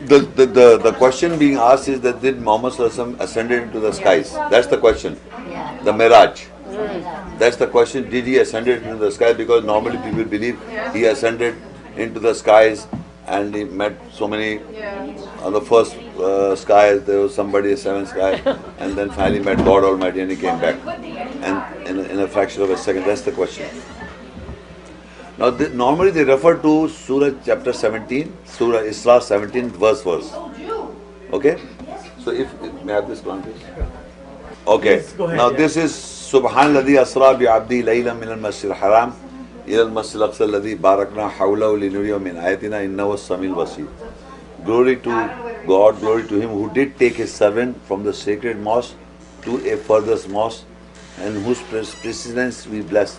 The question being asked is that did Muhammad Sallallahu Alaihi Wasallam ascended into the skies? That's the question. The Miraj. That's the question. Did he ascended into the sky? Because normally people believe he ascended into the skies and he met so many. On the first sky, there was somebody, a seventh sky, and then finally met God Almighty and he came back. And in a fraction of a second, that's the question. Now, normally they refer to Surah chapter 17, Surah Isra 17, verse. Okay? So may I have this one, please? Okay. Now this is Subhanalladhi Asra bi Abdi Layla min al-Masjid al-Haram ila al-Masjid al-Aqsa alladhi barakna hawlahu linuriyahu min ayatina innahu as-Samiul Basir. Glory to God, glory to Him who did take His servant from the sacred mosque to a furthest mosque, and whose precedence we bless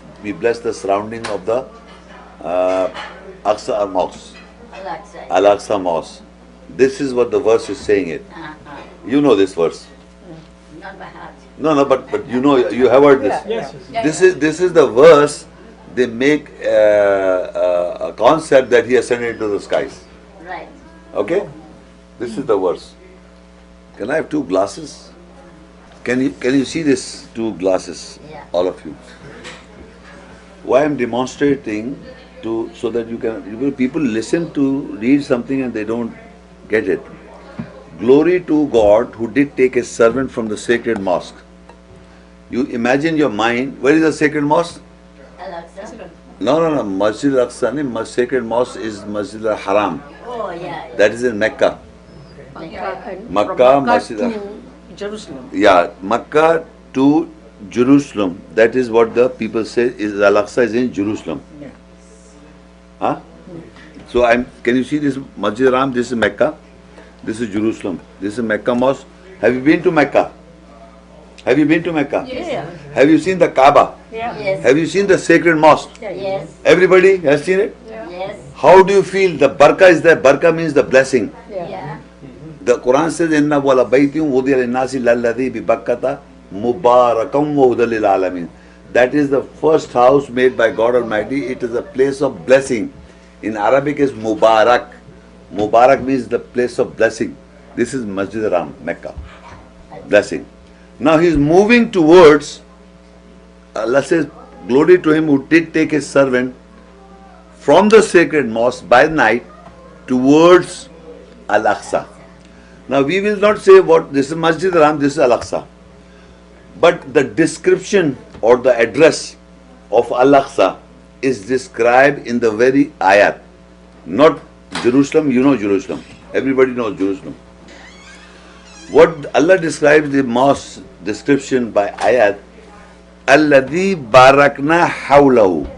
the surrounding of the Aqsa mosque, Al-Aqsa mosque. This is what the verse is saying it. You know this verse. Not by heart. No, but you know, you have heard this. This is the verse. They make a concept that he ascended into the skies. Right. Okay, this is the verse. Can I have two glasses? Can you see this two glasses? Yeah. All of you. Why I'm demonstrating so that people listen to read something and they don't get it. Glory to God who did take a servant from the sacred mosque. You imagine your mind. Where is the sacred mosque? Al-Aqsa. No. Masjid al-Aqsa, sacred mosque is Masjid al-Haram. Oh, yeah. That is in Mecca. And Makkah, from Masjid to Jerusalem. Yeah, Makkah to Jerusalem. That is what the people say is Al-Aqsa is in Jerusalem. Yeah. Huh? So can you see this Masjid al-Haram? This is Mecca. This is Jerusalem. This is Mecca mosque. Have you been to Mecca? Have you been to Mecca? Yeah. Have you seen the Kaaba? Yeah. Yes. Have you seen the sacred mosque? Yes. Everybody has seen it? Yes. How do you feel? The barakah is there. Barakah means the blessing. Yeah. The Quran says, "Inna wala baytiyum wudiya lin-nasi lalladhi bi Bakkata mubarakam wa hudan lil alamin." That is the first house made by God Almighty. It is a place of blessing. In Arabic is Mubarak. Mubarak means the place of blessing. This is Masjid al-Haram, Mecca. Blessing. Now he is moving towards, Allah says, glory to Him who did take His servant from the sacred mosque by night towards Al-Aqsa. Now we will not say what this is Masjid al-Haram, this is Al-Aqsa. But the description or the address of Al-Aqsa is described in the very ayat. Not Jerusalem, you know Jerusalem. Everybody knows Jerusalem. What Allah describes the mosque description by ayat, Alladhi barakna hawlahu.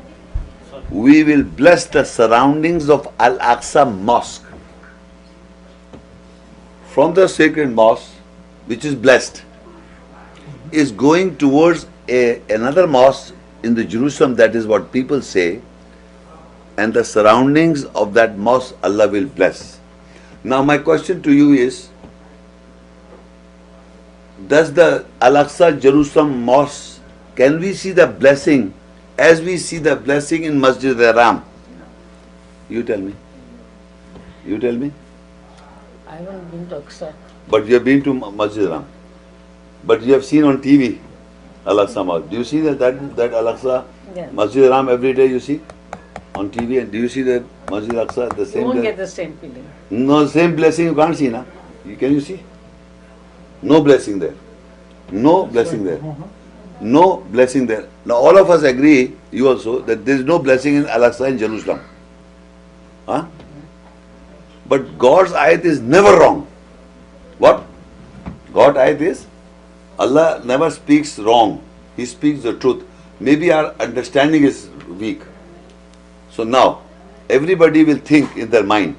We will bless the surroundings of Al-Aqsa mosque. From the sacred mosque, which is blessed, is going towards another mosque in the Jerusalem, that is what people say, and the surroundings of that mosque Allah will bless. Now my question to you is, does the Al-Aqsa Jerusalem mosque, can we see the blessing as we see the blessing in Masjid al-Haram? You tell me. You tell me. I haven't been to Aqsa. But you have been to Masjid al-Haram. But you have seen on TV Al-Aqsa mosque. Do you see that Al-Aqsa Yeah. Masjid al-Haram every day you see on TV? And do you see that Masjid al-Aqsa the You same won't day? get the same feeling. No, same blessing you can't see, na? Can you see? No blessing there. No blessing there. No blessing there. Now all of us agree, you also, that there is no blessing in Al-Aqsa in Jerusalem. Huh? But God's ayat is never wrong. What? God's ayat is, Allah never speaks wrong. He speaks the truth. Maybe our understanding is weak. So now, everybody will think in their mind,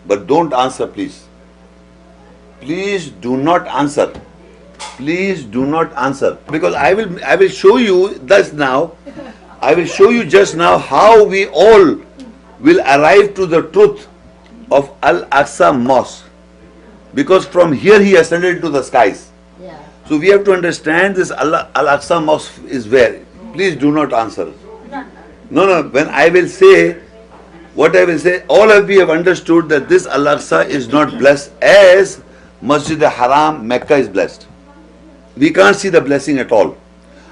but don't answer, please. Please do not answer. Please do not answer. Because I will show you thus now, I will show you just now how we all will arrive to the truth of Al-Aqsa Mosque. Because from here he ascended to the skies. Yeah. So we have to understand this Al-Aqsa Mosque is where. Please do not answer. No. When I will say What I will say, all of you have understood that this Al-Aqsa is not blessed as Masjid al-Haram, Mecca is blessed. We can't see the blessing at all.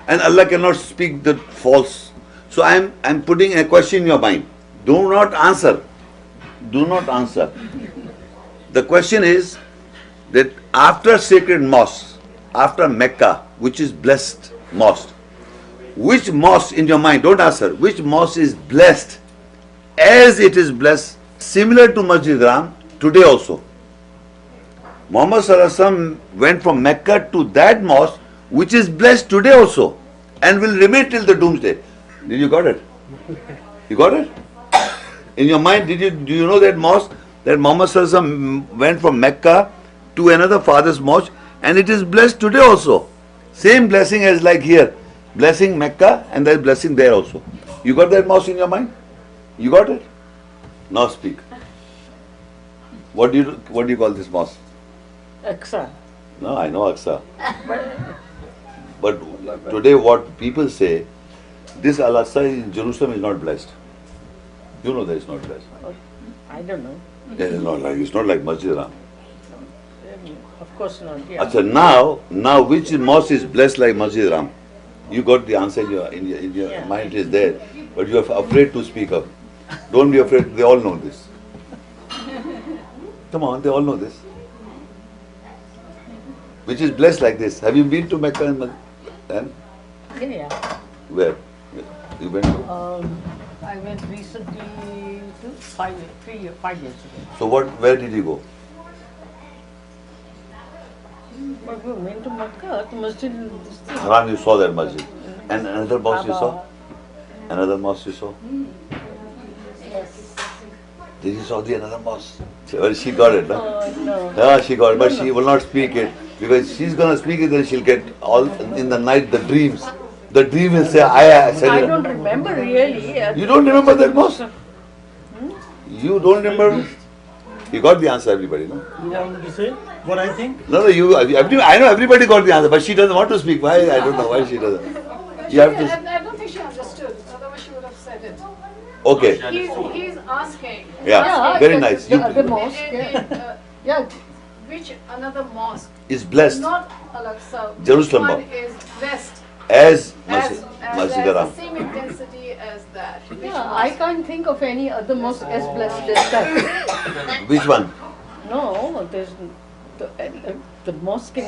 And Allah cannot speak the false. So I'm putting a question in your mind. Do not answer. Do not answer. The question is that after sacred mosque, after Mecca, which is blessed mosque, which mosque in your mind, don't answer, which mosque is blessed as it is blessed, similar to Masjid Ram today also? Muhammad Sallallahu Alaihi Wasallam went from Mecca to that mosque which is blessed today also and will remain till the doomsday. Did you got it? You got it? In your mind, do you know that mosque that Muhammad Sallallahu Alaihi Wasallam went from Mecca to another father's mosque and it is blessed today also? Same blessing as like here, blessing Mecca and there is blessing there also. You got that mosque in your mind? You got it? Now speak. What do you call this mosque? Aqsa. No, I know Aqsa. But today what people say, this Al-Aqsa in Jerusalem is not blessed. You know that it's not blessed. I don't know. It's not like Masjid Ram. Of course not. Yeah. Achha, now which mosque is blessed like Masjid Ram? You got the answer in your Yeah. mind, it is there, but you are afraid to speak up. Don't be afraid, they all know this. Come on, they all know this. Which is blessed like this. Have you been to Mecca and Yeah. where? You went to? I went recently to 5 years ago. So where did you go? But we went to Makkah, to Masjid. Haram, you saw that masjid. And another mosque you saw? Another mosque you saw? Yes. Did you saw the another mosque? Well, she got it, no? No. Yeah, she got it, but she will not speak it. Because she's going to speak it, then she'll get all in the night the dreams. The dream will say, I said I it. don't remember really. You don't remember that mosque? You don't remember? You got the answer, everybody, no? You want me to say what I think? No, I know everybody got the answer, but she doesn't want to speak. Why? I don't know why she doesn't. You have to. I don't think she understood, otherwise she would have said it. Okay. He's asking. Yeah, very nice. The You other mosque, in- yeah. uh, Yeah. which another mosque, is blessed not Al-Aqsa, Jerusalem which one mosque. is blessed as as Masjid has Haram. the same intensity as that? Which Yeah, I mosque? can't think of any other mosque as blessed as that. Which one? No, there's the mosque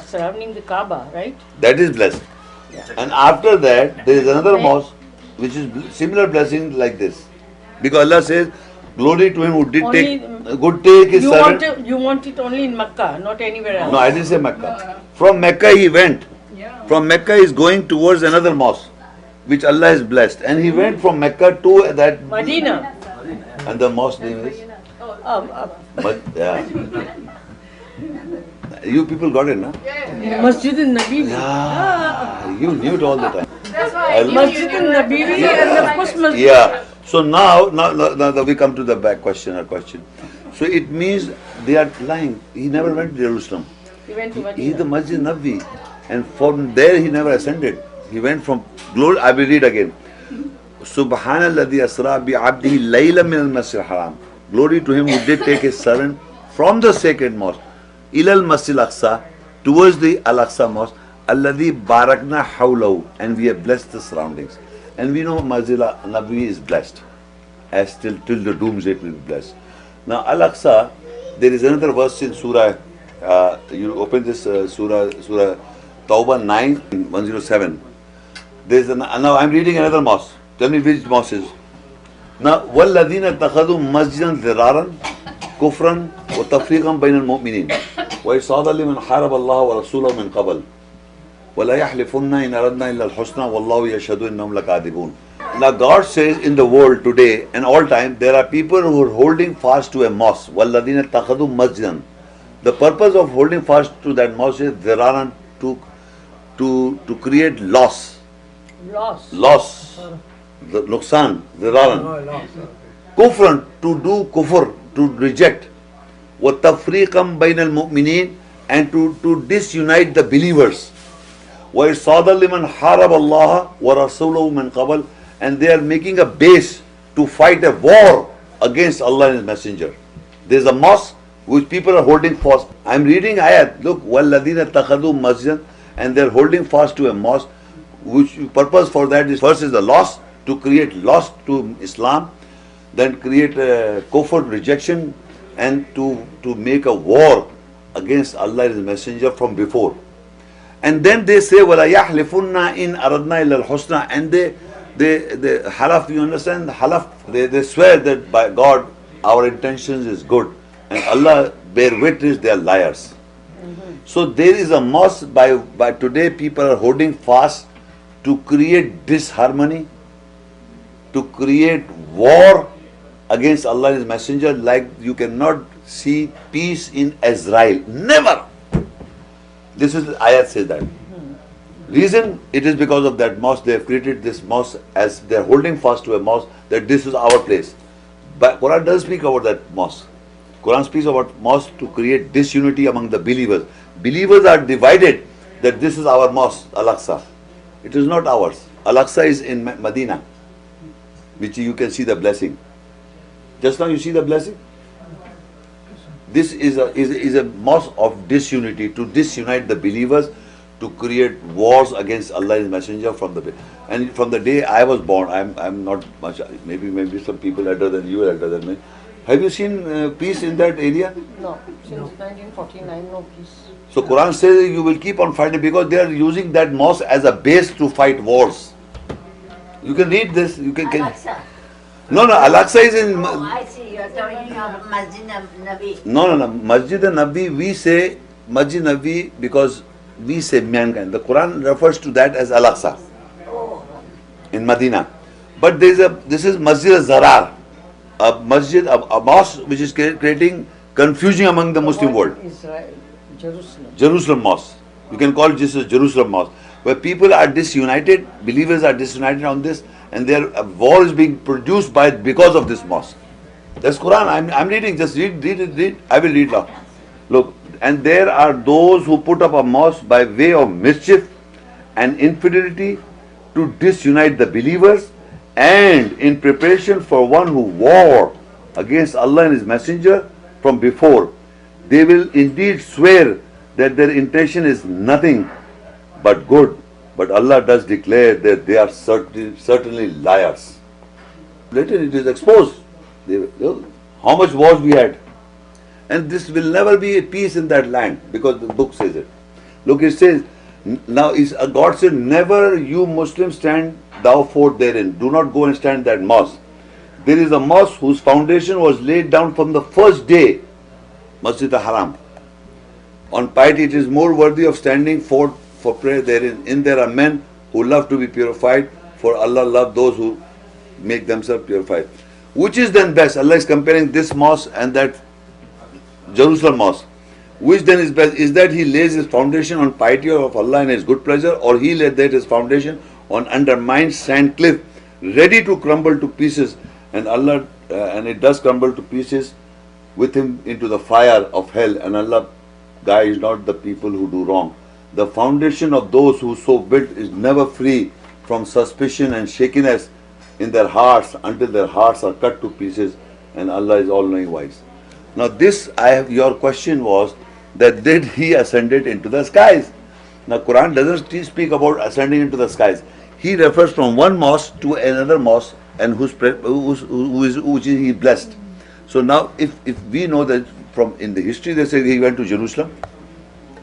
surrounding the Kaaba, right? That is blessed. Yeah. And after that, there is another Okay. mosque which is similar blessing like this. Because Allah says, glory to him who did take his You servant. you want it only in Makkah, not anywhere else. No, I didn't say Mecca. From Mecca he went. From Mecca he is going towards another mosque, which Allah has blessed. And he went from Mecca to that. Medina. And the mosque name is? Um, Yeah. You people got it, no? Masjid al-Nabi. Yeah. You knew it all the time. That's why I I knew Masjid you knew al-Nabi that. and of course Masjid. Yeah. So now we come to the back question. So it means they are lying. He never went to Jerusalem. He went to He is the Medina. Masjid Nabi. And from there he never ascended. He went from glory. I will read again. Subhanalladhi asra bi abdihi layla min al-masjid haram. Glory to him who did take his servant from the sacred mosque ilal masjid al-aqsa towards the al-aqsa mosque alladhi barakna hawlahu, and we have blessed the surroundings. And we know Masjid Nabi is blessed, as till the doomsday it will be blessed. Now Al-Aqsa, there is another verse in Surah. You open this Surah Tawbah 9:107. Now I'm reading another mosque. Tell me which mosque is. Now وَالَّذِينَ اتَّخَذُوا مَسْجِدًا ضِرَارًا كُفْرًا وَتَفْرِيقًا بَيْنَ الْمُؤْمِنِينَ وَإِرْصَادًا لِمَنْ حَارَبَ اللَّهَ وَرَسُولَهُ مِنْ قَبْلُ وَلَا يَحْلِفُنَّ إِنْ أَرَدْنَا إِلَّا الْحُسْنَى وَاللَّهُ يَشْهَدُ إِنَّهُمْ لَكَاذِبُونَ. Now God says in the world today and all time there are people who are holding fast to a mosque. وَالَّذِينَ اتَّخَذُوا مَسْجِدًا. The purpose of holding fast to that mosque is ضِرَارًا, to create loss, the nuqsan, ضِرَارًا. Kufran, to do kufr, to reject. وَتَفْرِيقًا بَيْنَ الْمُؤْمِنِينَ, and to disunite the believers. وَإِرْصَادًا لِمَنْ حَارَبَ اللَّهَ وَرَسُولَهُ مِنْ قَبْلُ, and they are making a base to fight a war against Allah and His Messenger. There's a mosque which people are holding fast. I'm reading ayat. Look, وَالَّذِينَ اتَّخَذُوا مَسْجِدًا, and they're holding fast to a mosque, which purpose for that is first is the loss, to create loss to Islam, then create a kufr, rejection, and to make a war against Allah and His Messenger from before. And then they say, وَلَا يَحْلِفُنَّ إِنْ أَرَدْنَا إِلَّا الْحُسْنَى, and they halaf, you understand? Halaf, they swear that by God our intentions is good, and Allah bear witness they are liars. So there is a mosque by today people are holding fast to create disharmony, to create war against Allah and His Messenger, like you cannot see peace in Israel. Never. This is ayat says that. Reason, it is because of that mosque. They have created this mosque as they are holding fast to a mosque that this is our place. But Quran does speak about that mosque. Quran speaks about mosque to create disunity among the believers. Believers are divided that this is our mosque, Al-Aqsa. It is not ours. Al-Aqsa is in Medina, which you can see the blessing. Just now you see the blessing? This is a mosque of disunity, to disunite the believers, to create wars against Allah and His Messenger from the day I was born. I'm not much, maybe some people elder than you, elder than me. Have you seen peace in that area? No, since 1949, no peace. So Quran says you will keep on fighting because they are using that mosque as a base to fight wars. You can read this. You can. Al-Aqsa. No, Al-Aqsa is in. Oh, I see. You're talking of Masjid Nabi. No. Masjid Nabi, we say Masjid Nabi because we say mankind. The Quran refers to that as Al-Aqsa Oh, in Medina. But this is Masjid al-Zarar, a masjid, a mosque which is creating confusion among the Muslim world. Israel, Jerusalem. Jerusalem mosque. You can call it just as Jerusalem mosque, where people are disunited, believers are disunited on this, and a war is being produced because of this mosque. That's Quran. I'm reading. Just read. I will read now. Look, and there are those who put up a mosque by way of mischief and infidelity to disunite the believers, and in preparation for one who war against Allah and His Messenger from before. They will indeed swear that their intention is nothing but good, but Allah does declare that they are certainly liars. Later it is exposed. How much wars we had. And this will never be a peace in that land because the book says it. Look, it says, now God said, never you Muslims stand thou forth therein. Do not go and stand that mosque. There is a mosque whose foundation was laid down from the first day, Masjid al-Haram. On piety it is more worthy of standing forth for prayer therein. In there are men who love to be purified, for Allah loves those who make themselves purified. Which is then best? Allah is comparing this mosque and that Jerusalem mosque. Which then is best? Is that he lays his foundation on piety of Allah and His good pleasure, or he laid that his foundation on undermined sand cliff, ready to crumble to pieces, and Allah and it does crumble to pieces with him into the fire of hell, and Allah guides not the people who do wrong. The foundation of those who so built is never free from suspicion and shakiness in their hearts until their hearts are cut to pieces, and Allah is all-knowing wise. Now this, your question was that did he ascended into the skies? Now Quran doesn't speak about ascending into the skies. He refers from one mosque to another mosque, and which is he blessed. So now if we know that from in the history they say he went to Jerusalem,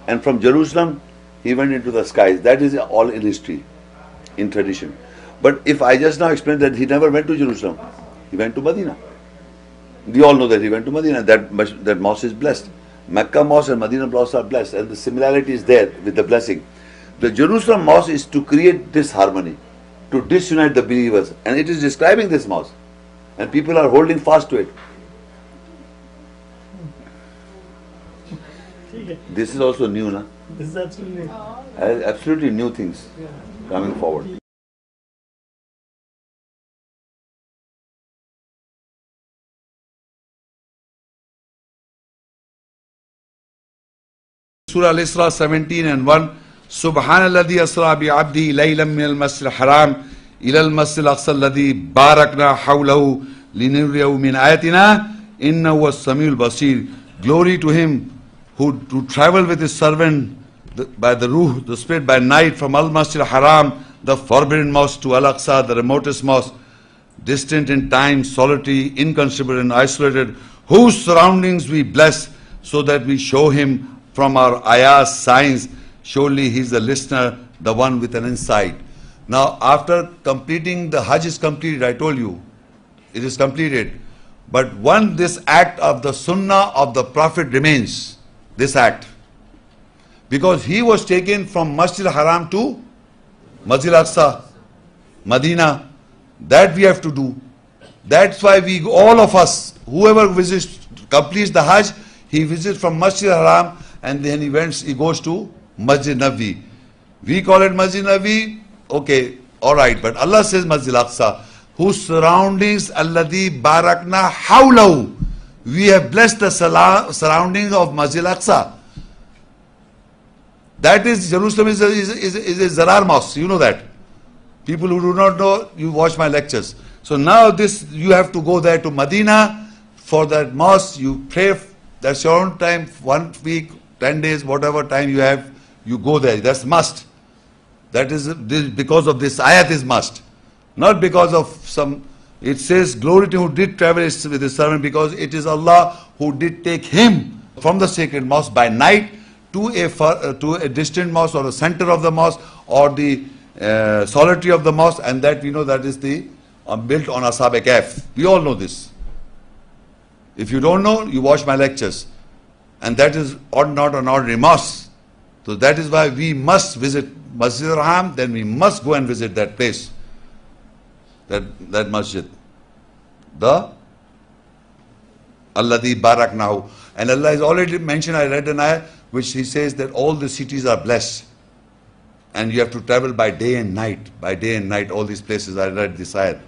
and from Jerusalem he went into the skies. That is all in history, in tradition. But if I just now explained that he never went to Jerusalem, he went to Medina. We all know that he went to Medina. That mosque is blessed. Mecca mosque and Medina mosque are blessed, and the similarity is there with the blessing. The Jerusalem mosque is to create disharmony, to disunite the believers, and it is describing this mosque, and people are holding fast to it. This is also new, na? This is absolutely. Absolutely new things coming forward. Surah Al-Isra 17 and 1. Subhanalladhi asra bi abdi laylan min al-masjid al-haram ila al-masjid al-aqsa alladhi barakna hawlahu لِنُرِيَهُ مِنْ آيَاتِنَا إِنَّهُ السَّمِيعُ الْبَصِيرُ. Glory to him who traveled with his servant by the Ruh, the Spirit, by night from Al-Masjid Haram, the forbidden mosque, to Al-Aqsa, the remotest mosque, distant in time, solitary, inconsiderable and isolated, whose surroundings we bless, so that we show him from our ayahs, signs. Surely he is the listener, the one with an insight. Now, after completing the Hajj is completed, I told you, it is completed. But this act of the Sunnah of the Prophet remains, this act. Because he was taken from Masjid Haram to Masjid Aqsa, Medina. That we have to do. That's why all of us, whoever completes the Hajj, he visits from Masjid Haram and then he goes to Masjid Nabi. We call it Masjid Nabi, okay, alright, but Allah says Masjid Aqsa, whose surroundings, alladhi barakna hawlahu. We have blessed the surroundings of Masjid Aqsa. That is, Jerusalem is a Zarar mosque, you know that. People who do not know, you watch my lectures. So now you have to go there to Medina for that mosque, you pray, that's your own time, 1 week, 10 days, whatever time you have, you go there, that's must. That is, because of this ayat is must. Not because of it says, glory to him who did travel with his servant, because it is Allah who did take him from the sacred mosque by night to a distant mosque or the center of the mosque or the solitary of the mosque, and that we know that is built on Ashab Kahf. We all know this. If you don't know, you watch my lectures. And that is not an ordinary mosque. So that is why we must visit Masjid Haram, then we must go and visit that place. That masjid. The Alladhi Baraknahu. And Allah has already mentioned, I read an ayah, which he says that all the cities are blessed. And you have to travel by day and night. By day and night, all these places, I read this ayah.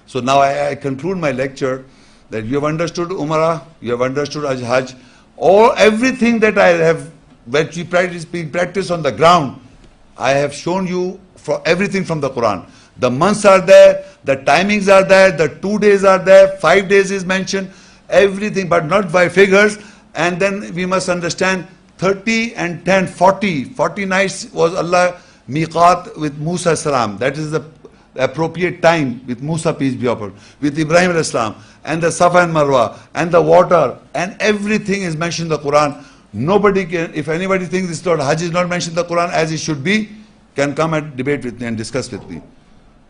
So now I conclude my lecture that you have understood Umrah, you have understood Hajj, everything that I have, which we practice on the ground, I have shown you for everything from the Quran. The months are there, the timings are there, the 2 days are there, 5 days is mentioned, everything, but not by figures. And then we must understand 30 and 10, 40 nights was Allah miqat with Musa salam. That is the appropriate time with Musa, peace be upon, with Ibrahim al-Islam, and the Safa and Marwa, and the water, and everything is mentioned in the Quran. Nobody can, if anybody thinks this Lord Hajj is not mentioned in the Quran as it should be, can come and debate with me and discuss with me.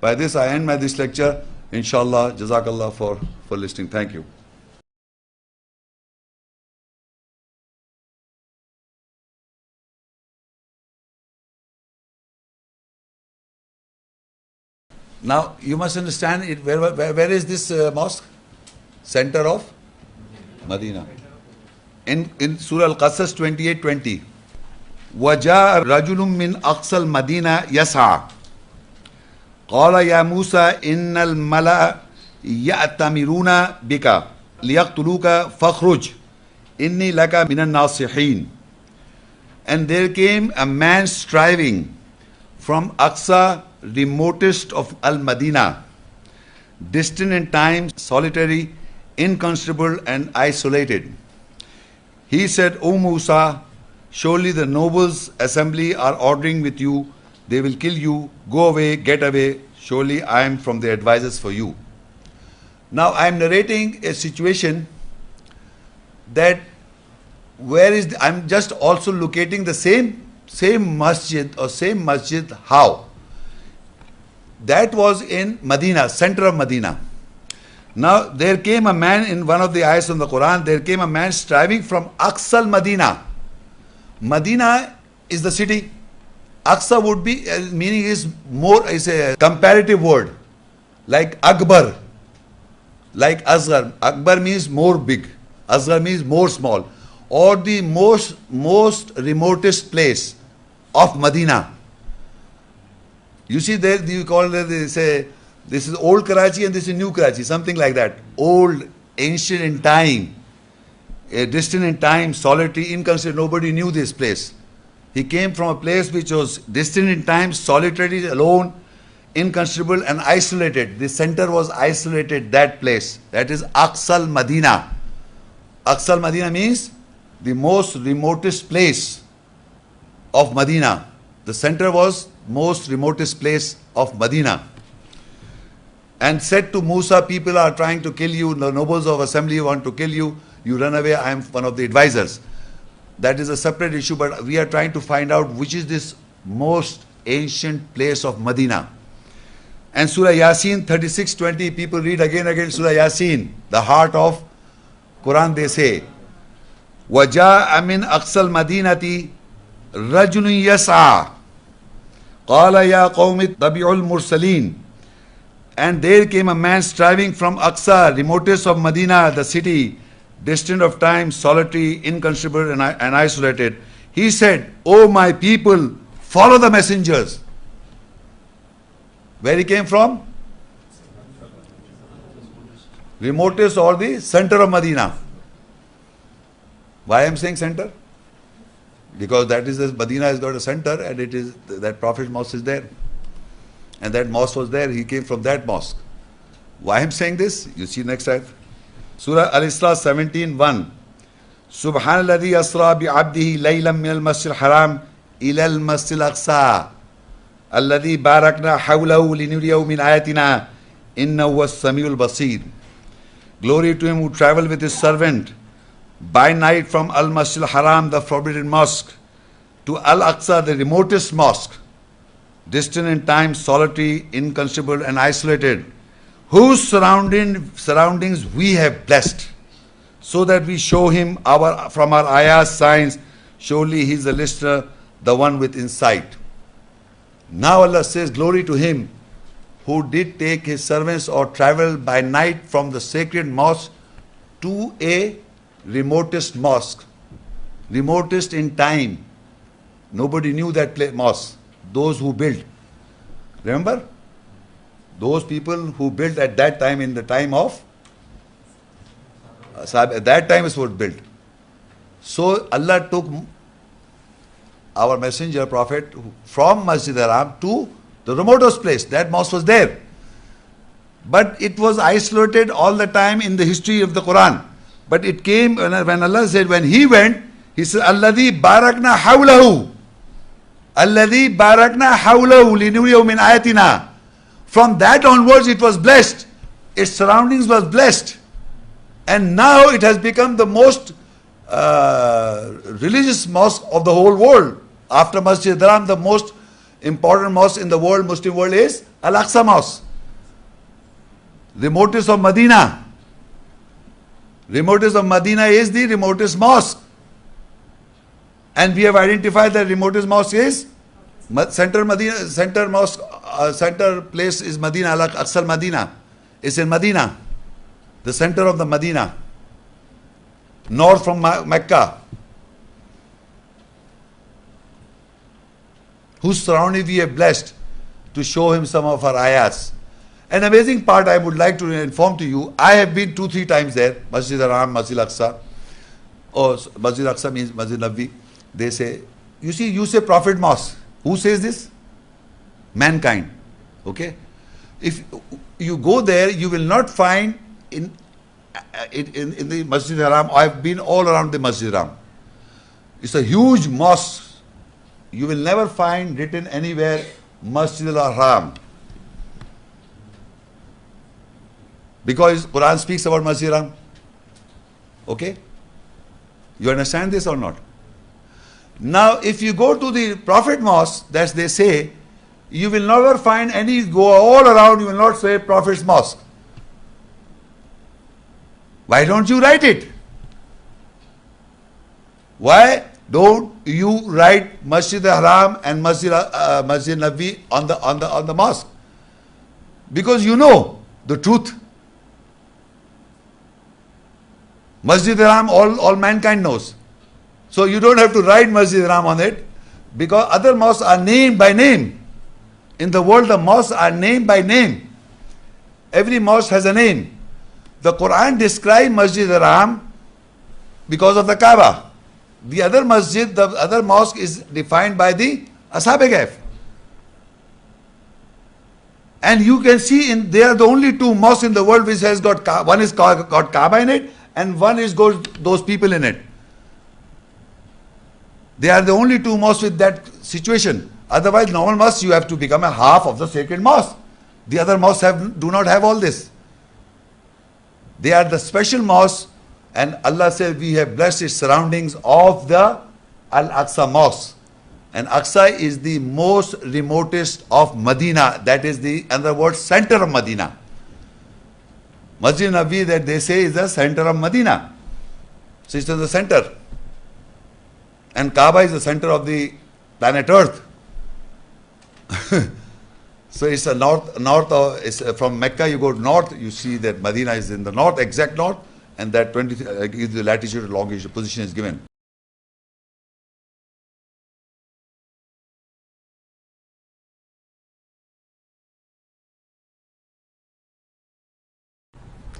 By this I end this lecture. Inshallah, Jazakallah for listening. Thank you. Now you must understand it. Where is this mosque? Center of Medina. In Surah Al-Qasas 28:20, وَجَاءَ رَجُلٌ مِّنْ أَقْصَى الْمَدِينَةِ يَسْعَى قَالَ يَا مُوسَى إِنَّ الْمَلَأَ يَأْتَمِرُونَ بِكَ لِيَقْتُلُوكَ فَاخْرُجْ إِنِّي لَكَ مِنَ النَّاصِحِينَ. And there came a man striving from Aqsa, remotest of Al-Madinah, distant in time, solitary, inconsiderable and isolated. He said, O Musa, surely the nobles assembly are ordering with you, they will kill you, go away, get away, surely I am from the advisors for you. Now I am narrating a situation that I'm just also locating the same masjid or same masjid. How? That was in Medina, center of Medina. Now there came a man, in one of the ayahs in the Quran, there came a man striving from Aqsa Medina. Medina is the city. Aqsa would be, meaning is a comparative word, like Akbar, like Asghar. Akbar means more big, Asghar means more small, or the most remotest place of Medina. You see there, you call it, they say, this is old Karachi and this is new Karachi, something like that. Old, ancient in time, distant in time, solitary, inconsiderate, nobody knew this place. He came from a place which was distant in time, solitary, alone, inconsiderable and isolated. The center was isolated, that place. That is Aqsal Madina. Aqsal Madina means the most remotest place of Medina. The center was most remotest place of Medina. And said to Musa, people are trying to kill you, the nobles of assembly want to kill you, you run away, I am one of the advisors. That is a separate issue, but we are trying to find out which is this most ancient place of Medina. And Surah Yasin 36:20, people read again Surah Yasin, the heart of Quran, they say, وَجَاءَ مِنْ أَقْصَى الْمَدِينَةِ رَجُلٌ يَسْعَى قَالَ يَا قَوْمِ اتَّبِعُوا الْمُرْسَلِينَ. And there came a man striving from Aqsa, remotest of Medina, the city, distant of time, solitary, inconsiderable and isolated. He said, O my people, follow the messengers. Where he came from? Remotest or the center of Medina. Why I am saying center? Because that is, Medina has got a center and it is, that Prophet's mosque is there. And that mosque was there, he came from that mosque. Why I am saying this? You see next ayat. Surah Al-Isra 17:1. Subhanalladhi asra bi'abdihi laylan min al-masjid al-haram ila al-masjid al-aqsa alladhi barakna hawlahu linuriyahu min ayatina innahu was-samiul basir. Glory to him who traveled with his servant by night from Al-Masjid al-Haram, the forbidden mosque, to Al-Aqsa, the remotest mosque, distant in time, solitary, inconsiderable and isolated, whose surroundings we have blessed, so that we show him from our ayahs signs. Surely he is the listener, the one with insight. Now Allah says, glory to him who did take his servants or travel by night from the sacred mosque to a remotest mosque. Remotest in time. Nobody knew that mosque. Those who built. Remember? Those people who built at that time, in the time of at that time is what built. So Allah took our messenger prophet from Masjid al-Haram to the remotest place. That mosque was there. But it was isolated all the time in the history of the Quran. But it came when Allah said, when he went, he said, Alladhi barakna hawlahu. Alladhi barakna hawlahu linuriyahu min ayatina. From that onwards it was blessed. Its surroundings was blessed. And now it has become the most religious mosque of the whole world. After Masjid al-Haram, the most important mosque in the world, Muslim world, is Al-Aqsa Mosque. Remotest of Medina. Remotest of Medina is the remotest mosque. And we have identified that remotest mosque is center mosque, center place is Medina, Al-Aqsa Medina. It's in Medina. The center of the Medina. North from Mecca. Whose surrounding we have blessed to show him some of our ayahs. An amazing part I would like to inform to you. I have been 2-3 times there. Masjid al-Haram, Masjid al-Aqsa. Or Masjid al-Aqsa means Masjid Nabi. They say, you say Prophet Mosque. Who says this? Mankind. Okay? If you go there, you will not find in the Masjid al-Haram. I have been all around the Masjid al-Haram. It's a huge mosque. You will never find written anywhere Masjid al-Haram. Because Quran speaks about Masjid al-Haram. Okay? You understand this or not? Now, if you go to the Prophet Mosque, that they say, you will never find any, go all around, you will not say Prophet's Mosque. Why don't you write it? Why don't you write Masjid al-Haram and Masjid Nabi on the mosque? Because you know the truth. Masjid al-Haram all mankind knows. So you don't have to write Masjid al-Haram on it, because other mosques are named by name. In the world, the mosques are named by name. Every mosque has a name. The Quran describes Masjid al-Haram because of the Kaaba. The other masjid, the other mosque is defined by the Ashab-e-Kahf. And you can see they are the only two mosques in the world which has got, one is got Kaaba in it and one is got those people in it. They are the only two mosques with that situation. Otherwise, normal mosques, you have to become a half of the sacred mosque. The other mosques do not have all this. They are the special mosques, and Allah says we have blessed its surroundings of the Al-Aqsa mosque. And Aqsa is the most remotest of Medina. That is the, in other words, center of Medina. Masjid Nabi, that they say, is the center of Medina. So it's in the center. And Kaaba is the center of the planet Earth. So it's a it's from Mecca you go north, you see that Medina is in the north, exact north, and that 20 the latitude and longitude position is given.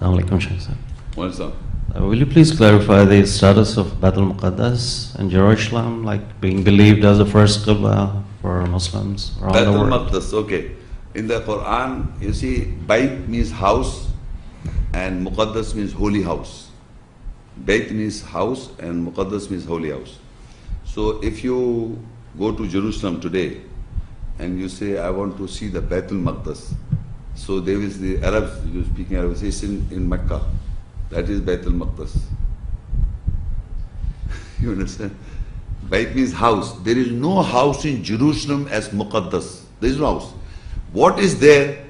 Assalamu alaikum, Shaykh sir. What's up? Will you please clarify the status of Baitul Muqaddas in Jerusalem, like being believed as the first Qibla for Muslims around the Baitul world? Maqdis, okay. In the Quran, you see, Bait means house and Muqaddas means holy house. Bait means house and Muqaddas means holy house. So if you go to Jerusalem today and you say, I want to see the Baitul Maqdis, so there is the Arabs, you speaking Arab, say it's in Mecca. That is Baitul Maqdis. You understand? Bait means house. There is no house in Jerusalem as Muqaddas. There is no house. What is there?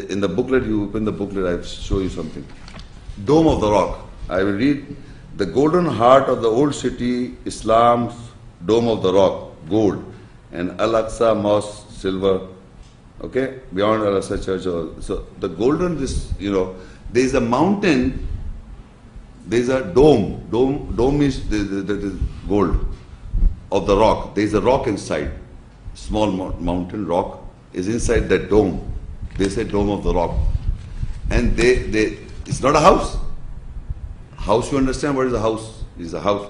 In the booklet, you open the booklet, I will show you something. Dome of the Rock. I will read. The golden heart of the old city, Islam's Dome of the Rock, gold. And Al-Aqsa Mosque, silver. Okay? Beyond Al-Aqsa Church. So the golden, there is a mountain, there is a dome. Dome is that is gold of the rock. There is a rock inside. Small mountain rock is inside that dome. They say Dome of the Rock. And it's not a house. House, you understand what is a house? Is a house.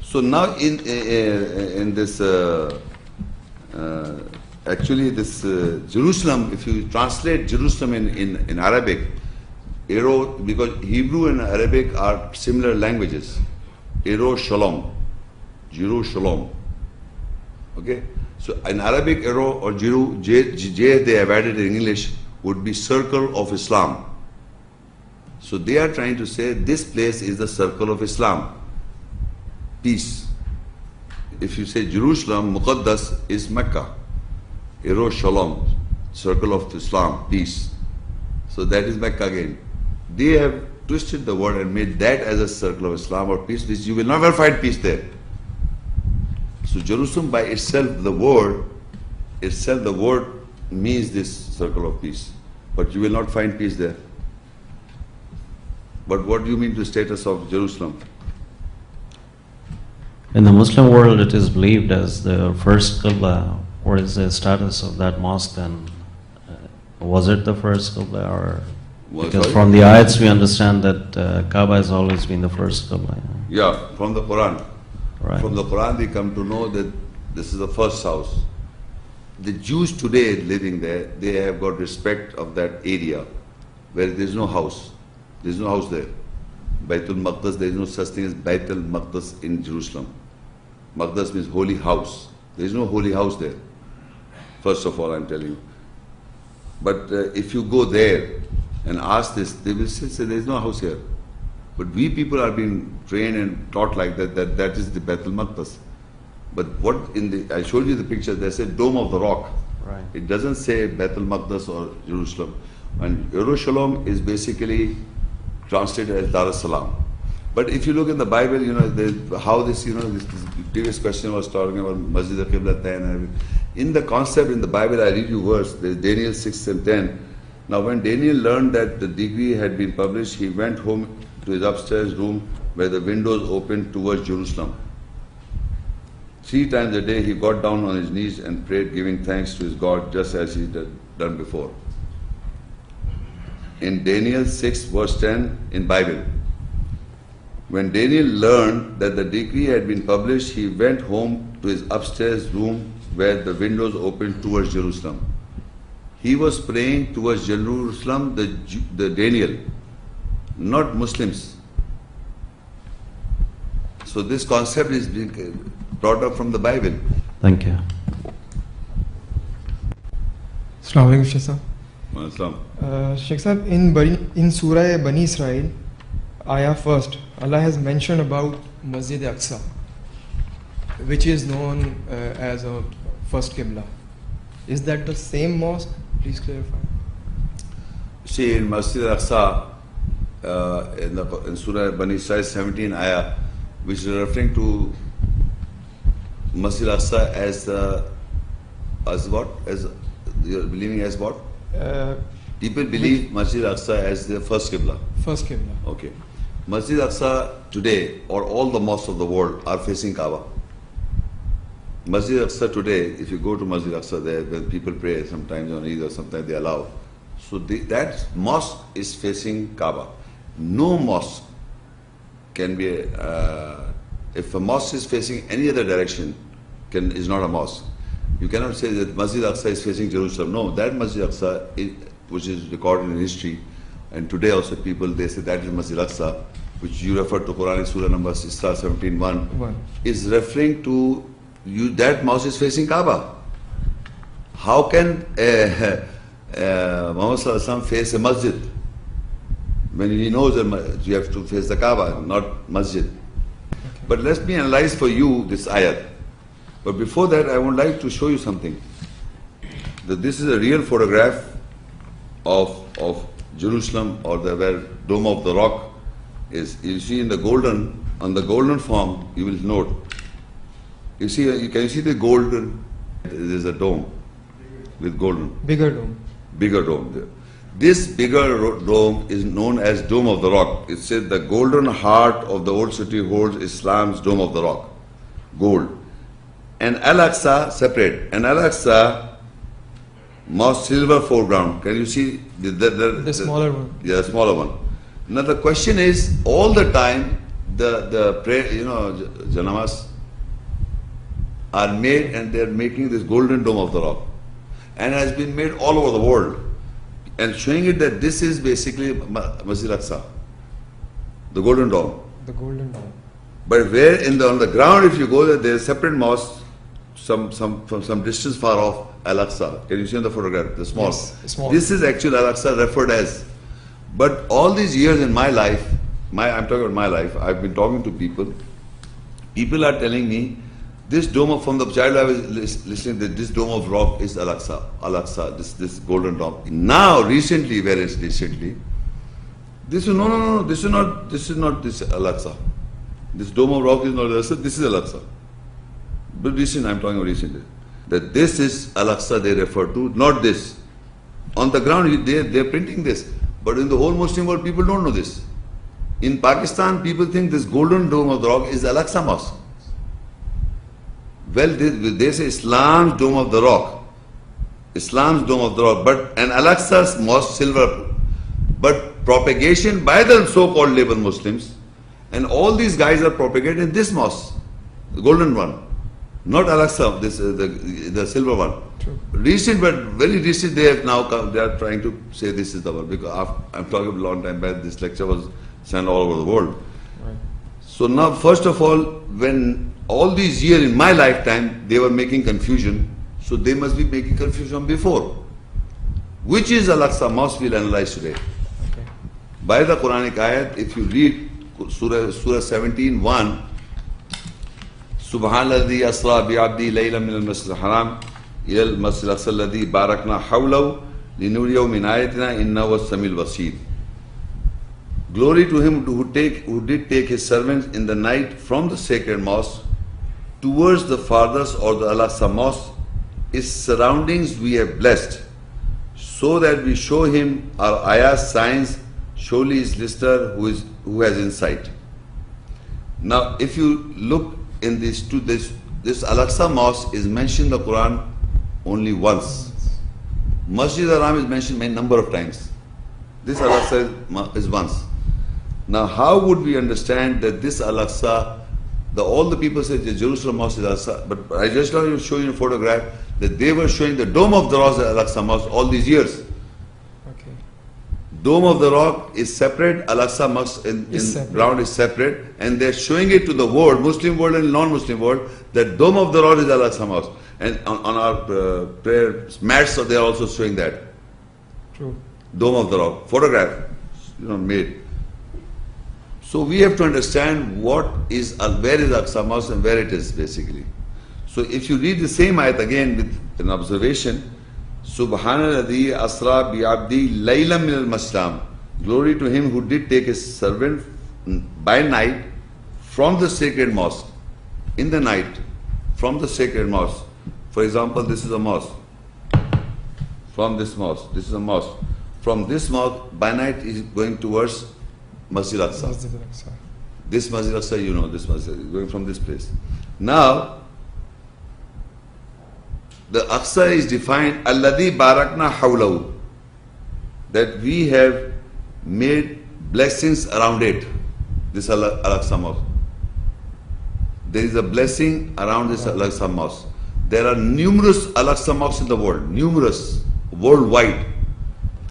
So now in this, actually this Jerusalem, if you translate Jerusalem in Arabic, because Hebrew and Arabic are similar languages. Shalom, Jerusalem. Okay? So in Arabic, or J they have added in English, would be circle of Islam. So they are trying to say this place is the circle of Islam. Peace. If you say Jerusalem, Muqaddas is Mecca. Shalom, circle of Islam, peace. So that is Mecca again. They have twisted the word and made that as a circle of Islam or peace, which you will never find peace there. So Jerusalem by itself, the word means this circle of peace. But you will not find peace there. But what do you mean the status of Jerusalem? In the Muslim world, it is believed as the first Qibla. What is the status of that mosque then? Was it the first Qibla or? Because sorry? from the ayats we understand that Kaaba has always been the first Qibla. Yeah, from the Quran. Right. From the Quran, we come to know that this is the first house. The Jews today living there, they have got respect of that area where there is no house. There is no house there. Baitul Maqdis, there is no such thing as Baitul Maqdis in Jerusalem. Maqdis means holy house. There is no holy house there. First of all, I'm telling you. But if you go there and ask this, they will say there is no house here. But we people are being trained and taught like that is the Baitul Maqdis. But what I showed you the picture, they say Dome of the Rock. Right. It doesn't say Baitul Maqdis or Jerusalem. And Jerusalem is basically translated as Dar es Salaam. But if you look in the Bible, how this previous question was talking about Masjid al-Qiblatayn and everything. In the concept in the Bible, I read you verse, there's Daniel 6 and 10. Now when Daniel learned that the decree had been published, he went home to his upstairs room where the windows opened towards Jerusalem. 3 times a day he got down on his knees and prayed, giving thanks to his God just as he had done before. In Daniel 6 verse 10 in Bible, when Daniel learned that the decree had been published, he went home to his upstairs room where the windows opened towards Jerusalem. He was praying towards Jerusalem, the Daniel, not Muslims. So this concept is being brought up from the Bible. Thank you. Assalamu alaikum, Sheikh Sahab. Islam. Sheikh Sahab, in Surah Bani Israel, ayah first, Allah has mentioned about Masjid Aqsa, which is known as a first Qibla. Is that the same mosque? Please clarify. See, in Masjid Aqsa, in Surah Bani Israel 17 ayah, which is referring to Masjid Aqsa as what? As you're believing as what? People believe Masjid Aqsa as the first Qibla. First Qibla. Okay. Masjid Aqsa today, or all the mosques of the world, are facing Kaaba. Masjid Aqsa today, if you go to Masjid Aqsa there, when people pray, sometimes on Eid or sometimes they allow. So that mosque is facing Kaaba. No mosque can be, if a mosque is facing any other direction, is not a mosque. You cannot say that Masjid Aqsa is facing Jerusalem. No, that Masjid Aqsa, which is recorded in history, and today also people, they say that is Masjid Aqsa, which you refer to Quranic Surah number 17:1, is referring to that mosque is facing Kaaba. How can Muhammad Sallallahu Alaihi Wasallam face a masjid when he knows that you have to face the Kaaba, not masjid? But let me analyze for you this ayat. But before that, I would like to show you something. That this is a real photograph of Jerusalem, or where Dome of the Rock is. You see on the golden form, you will note. You see, can you see the golden? There's a dome with golden. Bigger dome. Bigger dome there. This bigger dome is known as Dome of the Rock. It says the golden heart of the old city holds Islam's Dome of the Rock. Gold. And Al-Aqsa separate. And Al-Aqsa mosque silver foreground. Can you see The smaller one. Yeah, the smaller one. Now the question is, all the time the prayer, janamas are made, and they are making this golden Dome of the Rock, and has been made all over the world, and showing it that this is basically Masjid Aqsa, the golden dome. The golden dome. But where on the ground, if you go there is separate mosque, from some distance far off, Al-Aqsa. Can you see on the photograph, the small? Yes, small. This is actually Al-Aqsa referred as. But all these years in my life, I'm talking about my life, I've been talking to people. People are telling me, this dome from the child I was listening that this Dome of Rock is Al-Aqsa, this golden dome. Now, recently, this is no, this is not this Al-Aqsa. This Dome of Rock is not Al-Aqsa, this is Al-Aqsa. But recently, I'm talking about recently, that this is Al-Aqsa they refer to, not this. On the ground, they're printing this. But in the whole Muslim world, people don't know this. In Pakistan, people think this golden Dome of the Rock is Al-Aqsa Mosque. Well, they say Islam's Dome of the Rock. Islam's Dome of the Rock. But an Al-Aqsa's mosque, silver. But propagation by the so-called label Muslims, and all these guys are propagating this mosque, the golden one. Not Al-Aqsa, the silver one. True. Recent, but very recent, they have now come, they are trying to say this is the one. Because I'm talking a long time back, this lecture was sent all over the world. Right. So now, first of all, when all these years in my lifetime, they were making confusion, so they must be making confusion before. Which is Al-Aqsa Mosque we'll analyze today. Okay. By the Quranic ayat, if you read Surah 17:1, Subhanalladhi asra bi'abdi layla min al-masjid al-haram ila al-masjid al-aqsa alladhi barakna hawlahu linuriyahu min ayatina innahu was-sami'ul basir. Glory to him who did take his servants in the night from the sacred mosque towards the farthest or the Al-Aqsa Mosque. His surroundings we have blessed, so that we show him our ayahs, signs. Surely his listener who has insight. Now, if you look in this Al-Aqsa Mosque is mentioned in the Quran only once. Masjid al-Haram is mentioned a number of times. This Al-Aqsa is once. Now, how would we understand that this Al-Aqsa, all the people say the Jerusalem Mosque is Al-Aqsa, but I just want to show you a photograph that they were showing the Dome of the Rock as Al-Aqsa Mosque all these years. Okay. Dome of the Rock is separate, Al-Aqsa Mosque in separate. ground is separate, and they're showing it to the world, Muslim world and non-Muslim world, that Dome of the Rock is Al-Aqsa Mosque. And on our prayer mats, so they're also showing that. True. Dome of the Rock, photograph, made. So we have to understand where is Al-Aqsa Mosque and where it is basically. So if you read the same ayat again with an observation, Subhanalladhi asra bi abdi laylam min al-masjid. Glory to him who did take his servant by night from the sacred mosque. In the night, from the sacred mosque. For example, this is a mosque. From this mosque, this is a mosque. From this mosque, by night is going towards Masjid Aqsa. Masjid Al-Aqsa. This Masjid Aqsa, you know, this Masjid is going from this place. Now, the Aqsa is defined, Alladhi barakna hawlahu, that we have made blessings around it. This Al-Aqsa Mosque. There is a blessing around this Al-Aqsa Mosque. There are numerous Al-Aqsa Mosques in the world, numerous, worldwide.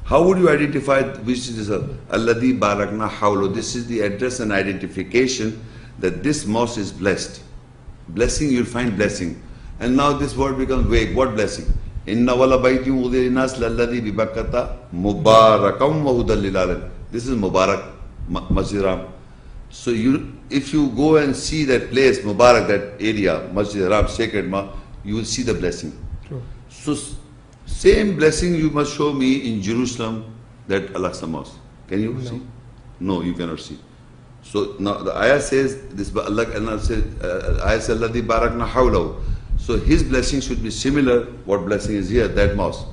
How would you identify which is Alladhi barakna hawlahu? This is the address and identification that this mosque is blessed. Blessing, you'll find blessing. And now this word becomes vague. What blessing? Inna wala baytim udhi nas lalladhi bi bakkata mubarakam wa hudal lil alamin. This is Mubarak Masjid Haram. So if you go and see that place, Mubarak, that area, Masjid Haram, sacred mosque, you will see the blessing. True. So same blessing you must show me in Jerusalem, that Al-Aqsa Mosque. Can you see? No, you cannot see. So now the ayah says this. Allah says, ayah says, "Alladhi barakna hawlahu." So his blessing should be similar. What blessing is here? That mosque.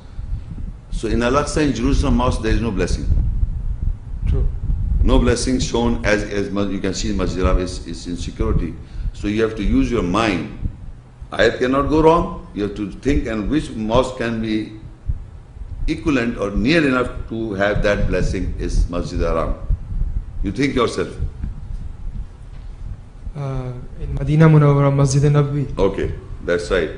So in Al-Aqsa, in Jerusalem Mosque, there is no blessing. True. No blessing shown as you can see in Masjid Haram is insecurity. So you have to use your mind. Ayat cannot go wrong. You have to think and which mosque can be equivalent or near enough to have that blessing is Masjid Haram. You think yourself. In Medina Munawwara, Masjid Nabawi. Okay, that's right.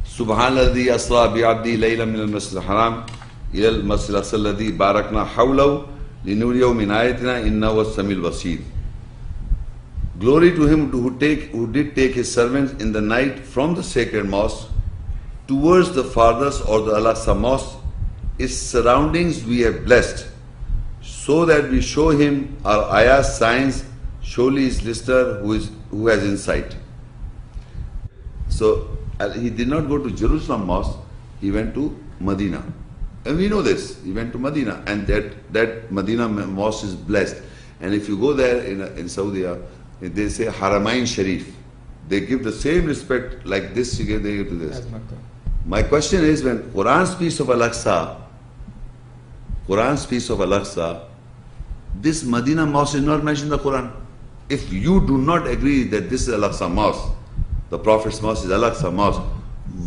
Subhanalladhi asra bi abdi laylan min al-masjid al-haram ila al-masjid al-aqsa alladhi barakna hawlahu linuriyahu min ayatina innahu was-samiul basir. Glory to him who did take his servants in the night from the sacred mosque towards the farthest or the Al-Aqsa Mosque. Its surroundings we have blessed, so that we show him our ayah signs. Surely his listener who has insight. So he did not go to Jerusalem Mosque, he went to Medina. And we know this, he went to Medina, and that Medina Mosque is blessed. And if you go there in Saudi, they say Haramain Sharif. They give the same respect like this, they give to this. As Makkah. My question is, when Quran speaks of Al-Aqsa, this Medina Mosque is not mentioned in the Quran. If you do not agree that this is Al-Aqsa Mosque, the Prophet's Mosque is Al-Aqsa Mosque,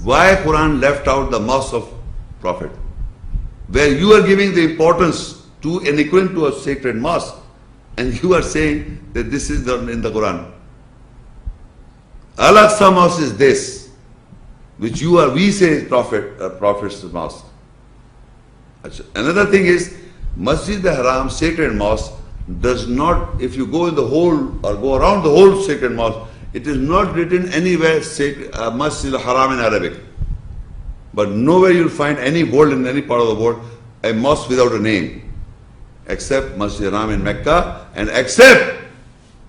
why Quran left out the Mosque of Prophet? Where you are giving the importance to an equivalent to a sacred mosque, and you are saying that this is in the Quran. Al-Aqsa Mosque is this, which we say Prophet's Mosque. Another thing is, Masjid al-Haram, sacred mosque, does not, if you go in the whole or go around the whole sacred mosque, it is not written anywhere Masjid al-Haram in Arabic. But nowhere you'll find any world in any part of the world a mosque without a name, except Masjid al-Haram in Mecca and except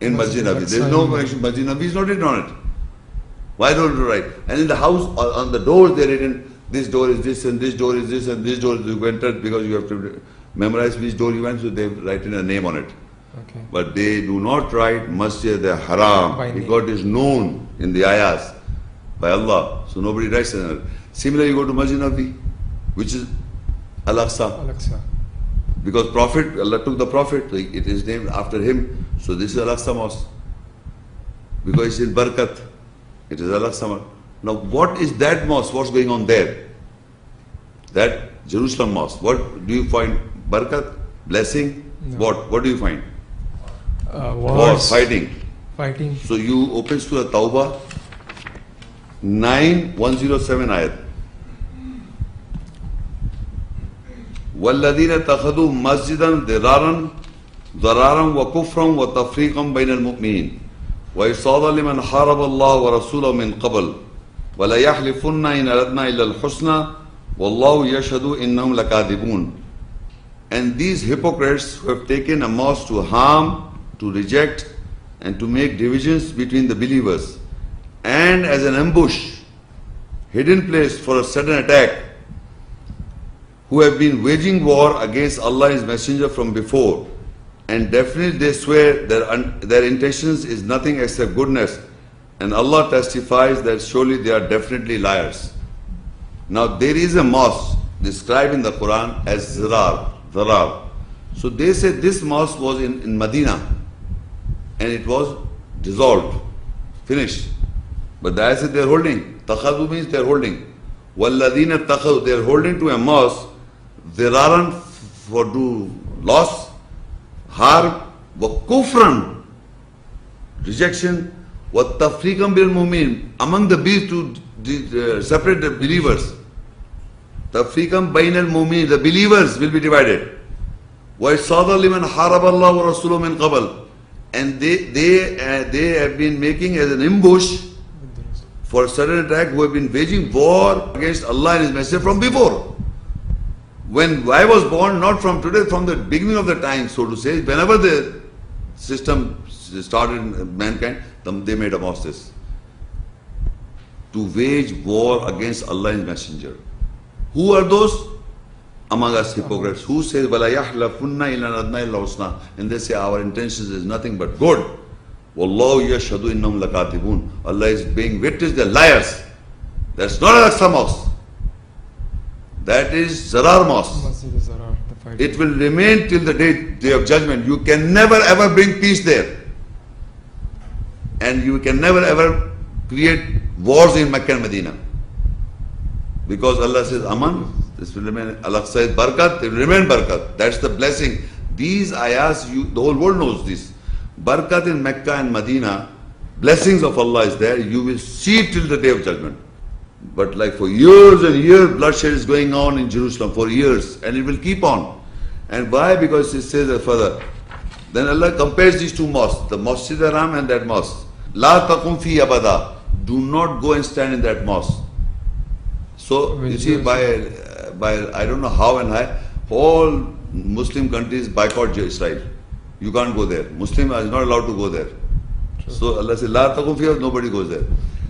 in Masjid Nabi. There is no mention. Masjid Nabi is not written on it. Why don't you write? And in the house, on the doors, they're written, this door is this, and this door is this, and this door you entered, because you have to memorize which door you went, so they write in a name on it. Okay. But they do not write Masjid al-Haram, By name. because it is known in the ayahs by Allah. So nobody writes in it. Similarly, you go to Masjid Nabi, which is Al-Aqsa. Al-Aqsa. Because Prophet, Allah took the Prophet, so it is named after him. So this is Al-Aqsa Mosque. Because it's in Barakat. It is Al-Aqsa Mosque. Now what is that mosque? What's going on there? That Jerusalem Mosque. What do you find? Barakat? Blessing? No. What? What do you find? War, Wars. fighting. fighting. So you open Surah Tawbah 9:107 ayat. وَالَّذِينَ اتَّخَذُوا مَسْجِدًا ضِرَارًا وَكُفْرًا وَتَفْرِيقًا بَيْنَ الْمُؤْمِنِينَ وَإِرْصَادًا لِمَنْ حَارَبَ اللَّهَ وَرَسُولَهُ مِنْ قَبْلُ وَلَيَحْلِفُنَّ إِنْ أَرَدْنَا إِلَّا الْحُسْنَى وَاللَّهُ يَشْهَدُ إِنَّهُمْ لَكَاذِبُونَ. And these hypocrites who have taken a mosque to harm, to reject, and to make divisions between the believers, and as an ambush, hidden place for a sudden attack, who have been waging war against Allah and His Messenger from before, and definitely they swear their intentions is nothing except goodness, and Allah testifies that surely they are definitely liars. Now there is a mosque described in the Quran as Dharar. So they say this mosque was in Medina, and it was dissolved, finished. But the ayah said they are holding. Takhadu means they are holding. وَالَّذِينَ اتَّخَذُوا, they are holding to a mosque, Dhiraran, for do loss, harm, وَكُفْرًا, rejection, وَالتَّفْرِيقًا بِالْمُؤْمِنِينَ, among the bees to separate the believers. تَفْرِيقًا بَيْنَ الْمُؤْمِنِينَ, the believers will be divided. وَإِرْصَادًا لِمَنْ حَارَبَ اللَّهَ وَرَسُولَهُ مِنْ قَبْلُ, and they have been making as an ambush for a sudden attack, who have been waging war against Allah and His Messenger from before. When I was born, not from today, from the beginning of the time, so to say, whenever the system started in mankind, they made a mosque to wage war against Allah and His Messenger. Who are those? Among us hypocrites. Who says, وَلَا يَحْلَفُنَّ إِلَّا نَدْنَا إِلَّا حُسْنًا, and they say our intentions is nothing but good. وَاللَّهُ يَشْهَدُ إِنَّهُمْ لَكَاذِبُونَ, Allah is being witness, they are liars. That's not Al-Aqsa Mosque. That is Zarar Mosque. Masjid al-Zarar, the fighting. It will remain till the day of judgment. You can never ever bring peace there. And you can never ever create wars in Mecca and Medina. Because Allah says, Aman, this will remain. Al-Aqsa is Barakat, it will remain Barakat. That's the blessing. These ayahs, the whole world knows this. Barakat in Mecca and Medina, blessings of Allah is there. You will see it till the day of judgment. But like for years and years, bloodshed is going on in Jerusalem for years, and it will keep on. And why? Because it says further. Then Allah compares these two mosques, the Masjid al-Haram and that mosque. La taqum fi abada. Do not go and stand in that mosque. So you see, by I don't know how and how, all Muslim countries boycott Israel. You can't go there. Muslim is not allowed to go there. So Allah says, La taqum fi abada, nobody goes there.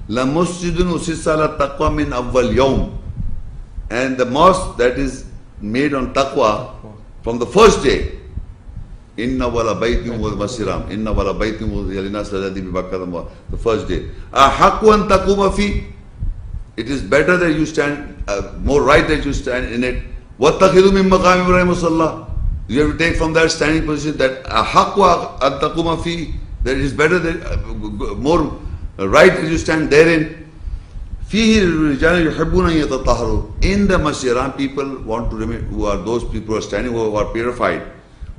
La masjidun usissa ala taqwa min awwal yawm. And the mosque that is made on taqwa from the first day. Inna wala baytim wa masiram. Inna wala baytim wa yalinas ladhi bi Makkah, the first day. Ahaqu an taquma fi. It is better that you stand, more right that you stand in it. Wattakhidhu min maqam Ibrahim musalla. You have to take from that standing position that ahaqu an taquma fi. That it is better that more right that you stand therein. In the Masjid al-Haram, people want to remain, who are those people who are standing, who are purified.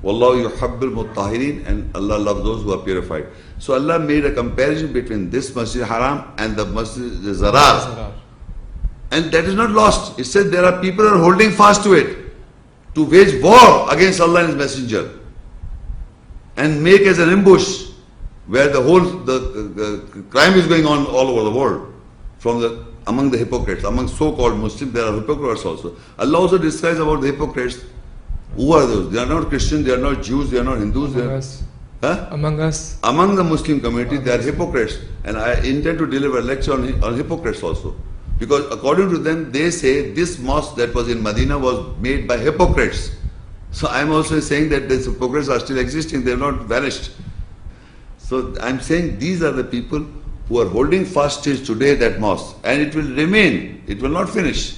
Wallahu yuhabbil muttahirin, and Allah loves those who are purified. So Allah made a comparison between this Masjid al-Haram and the Masjid al-Zarar. And that is not lost. It said there are people who are holding fast to it, to wage war against Allah and His Messenger, and make as an ambush, where the whole the crime is going on all over the world. Among the hypocrites, among so-called Muslims, there are hypocrites also. Allah also describes about the hypocrites. Who are those? They are not Christians, they are not Jews, they are not Hindus. Among us. Huh? Among us. Among the Muslim community, they are hypocrites. And I intend to deliver a lecture on hypocrites also. Because according to them, they say this mosque that was in Medina was made by hypocrites. So I am also saying that these hypocrites are still existing, they have not vanished. So I am saying these are the people who are holding fast till today that mosque, and it will remain, it will not finish.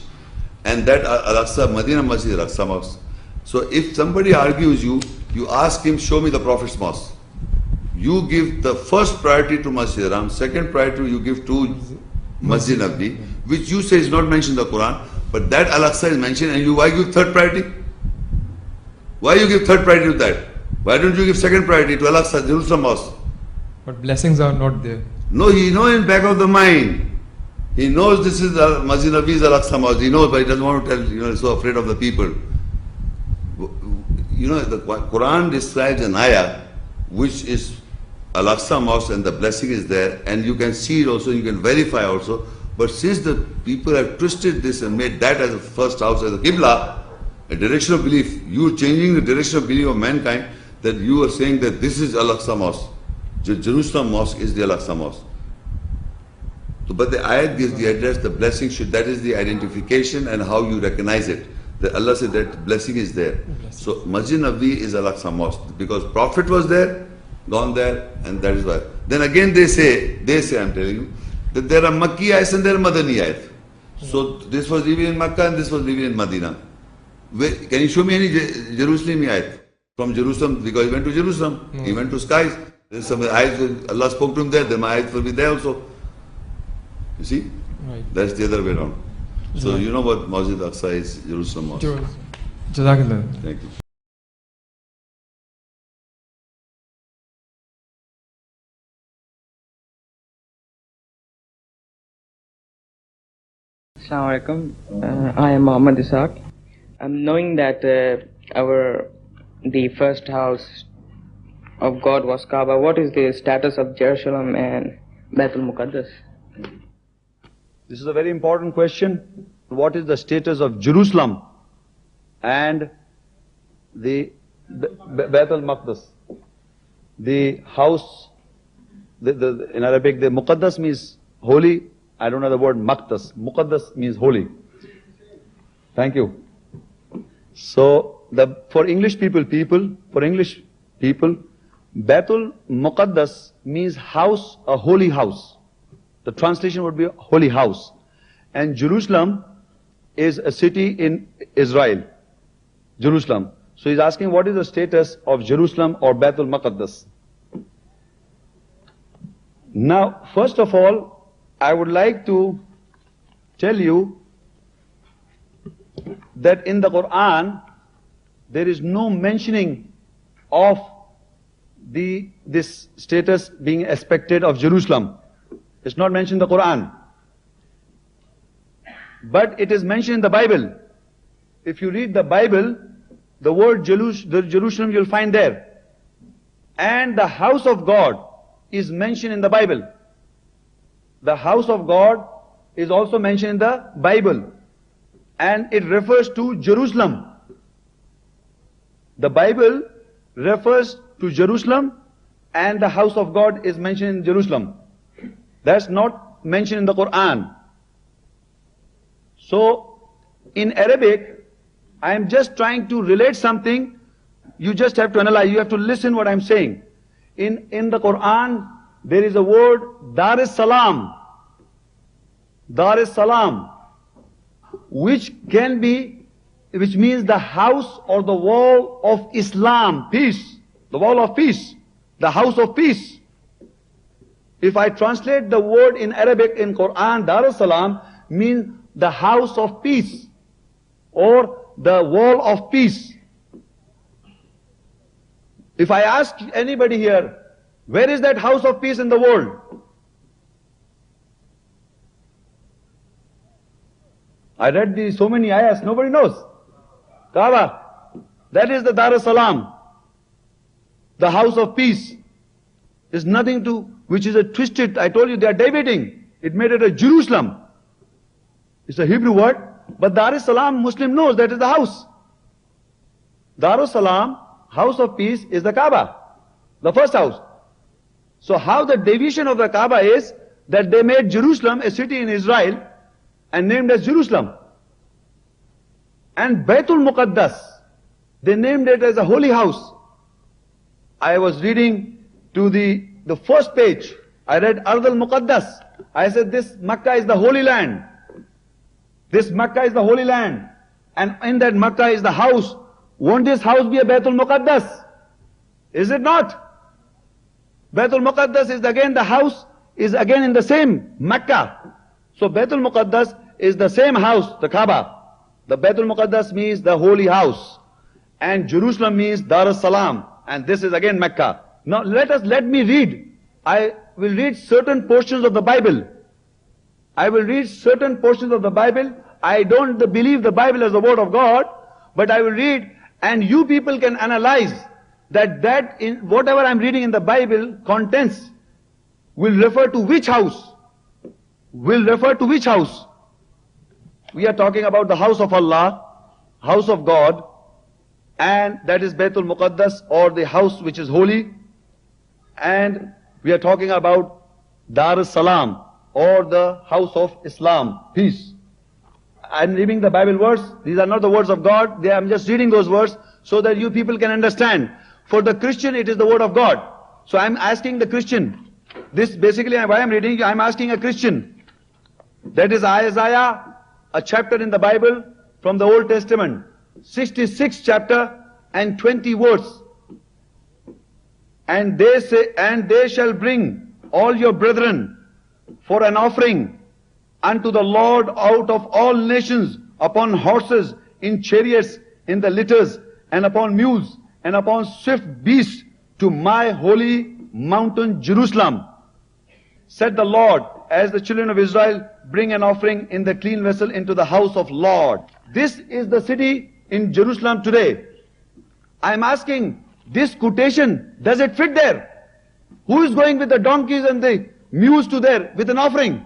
And that Al-Aqsa, Medina Masjid, Al-Aqsa Mosque. So if somebody argues you ask him, show me the Prophet's mosque. You give the first priority to Masjid al-Haram, second priority you give to Masjid Nabawi, which you say is not mentioned in the Quran, but that Al-Aqsa is mentioned, and why give third priority? Why you give third priority to that? Why don't you give second priority to Al-Aqsa, Jerusalem Mosque? But blessings are not there. No, he knows in back of the mind. He knows this is Masjid Nabi's Al-Aqsa Mosque. He knows, but he doesn't want to tell, he's so afraid of the people. The Quran describes an ayah which is Al-Aqsa Mosque and the blessing is there, and you can see it also, you can verify also. But since the people have twisted this and made that as the first house, as a Qibla, a direction of belief, you changing the direction of belief of mankind, that you are saying that this is Al-Aqsa Mosque. Jerusalem Mosque is the Al-Aqsa Mosque. So, but the ayat gives the address, the blessing that is the identification and how you recognize it. That Allah said that blessing is there. So Masjid Nabi is Al-Aqsa Mosque because Prophet was there, gone there, and that is why. Then again they say, I'm telling you, that there are Makki ayats and there are Madani ayats. So this was revealed in Makkah and this was revealed in Medina. Can you show me any Jerusalem ayat from Jerusalem? Because he went to Jerusalem, he went to skies. There's some ayats, Allah spoke to him there, then my ayats will be there also. You see? Right. That's the other way around. So you know what Masjid Aqsa is, Jerusalem Mosque. Jazakallah. Thank you. Assalamu alaikum. I am Muhammad Ishaq. Knowing that the first house of God was Kaaba, what is the status of Jerusalem and Baitul Muqaddas? This is a very important question. What is the status of Jerusalem and the Baitul Maqdis? The house, in Arabic, the Muqaddas means holy. I don't know the word Maqdas. Muqaddas means holy. Thank you. So, for English people, Baitul Muqaddas means house, a holy house. The translation would be holy house. And Jerusalem is a city in Israel. Jerusalem. So he's asking what is the status of Jerusalem or Baitul Muqaddas. Now, first of all, I would like to tell you that in the Quran, there is no mentioning of this status being expected of Jerusalem. It's not mentioned in the Quran. But it is mentioned in the Bible. If you read the Bible, the word Jerusalem you'll find there. And the house of God is mentioned in the Bible. The house of God is also mentioned in the Bible. And it refers to Jerusalem. The Bible refers to Jerusalem and the house of God is mentioned in Jerusalem. That's not mentioned in the Quran. So, in Arabic, I am just trying to relate something. You just have to analyze, you have to listen what I'm saying. In the Quran, there is a word, Dar es Salam. Dar es Salam. Which means the house or the wall of Islam, peace. The wall of peace. The house of peace. If I translate the word in Arabic in Quran, Dar es Salam means the house of peace or the wall of peace. If I ask anybody here, where is that house of peace in the world? I read so many ayahs, nobody knows. Kaaba, that is the Dar es Salam, the house of peace. There's nothing which is a twisted, I told you they are debating. It made it a Jerusalem. It's a Hebrew word, but Dar es Salam, Muslim knows that is the house. Dar es Salam, house of peace, is the Kaaba, the first house. So how the division of the Kaaba is that they made Jerusalem a city in Israel and named as Jerusalem. And Baitul Muqaddas, they named it as a holy house. I was reading to the first page, I read Ard al-Muqaddas. I said this Makkah is the holy land. This Makkah is the holy land. And in that Makkah is the house. Won't this house be a Baitul Muqaddas? Is it not? Baitul Muqaddas is again the house, is again in the same Makkah. So Baitul Muqaddas is the same house, the Kaaba. The Baitul Muqaddas means the holy house. And Jerusalem means Dar es Salam. And this is again Mecca. Now let me read I will read certain portions of the Bible. I will read certain portions of the Bible. I don't believe the Bible as the word of God, but I will read, and you people can analyze that in whatever I'm reading in the Bible, contents will refer to which house? Will refer to which house? We are talking about the house of Allah, house of God, and that is Baitul Muqaddas, or the house which is holy. And we are talking about Dar es-Salam, or the house of Islam, peace. I'm reading the Bible words. These are not the words of God. I'm just reading those words so that you people can understand. For the Christian, it is the word of God. So I'm asking the Christian. This basically, why I'm reading, I'm asking a Christian. That is Isaiah, a chapter in the Bible from the Old Testament. 66th chapter and 20 words. And they say, and they shall bring all your brethren for an offering unto the Lord out of all nations, upon horses, in chariots, in the litters, and upon mules, and upon swift beasts, to my holy mountain Jerusalem. Said the Lord, as the children of Israel bring an offering in the clean vessel into the house of Lord. This is the city in Jerusalem today. I am asking, this quotation, does it fit there? Who is going with the donkeys and the mules to there with an offering?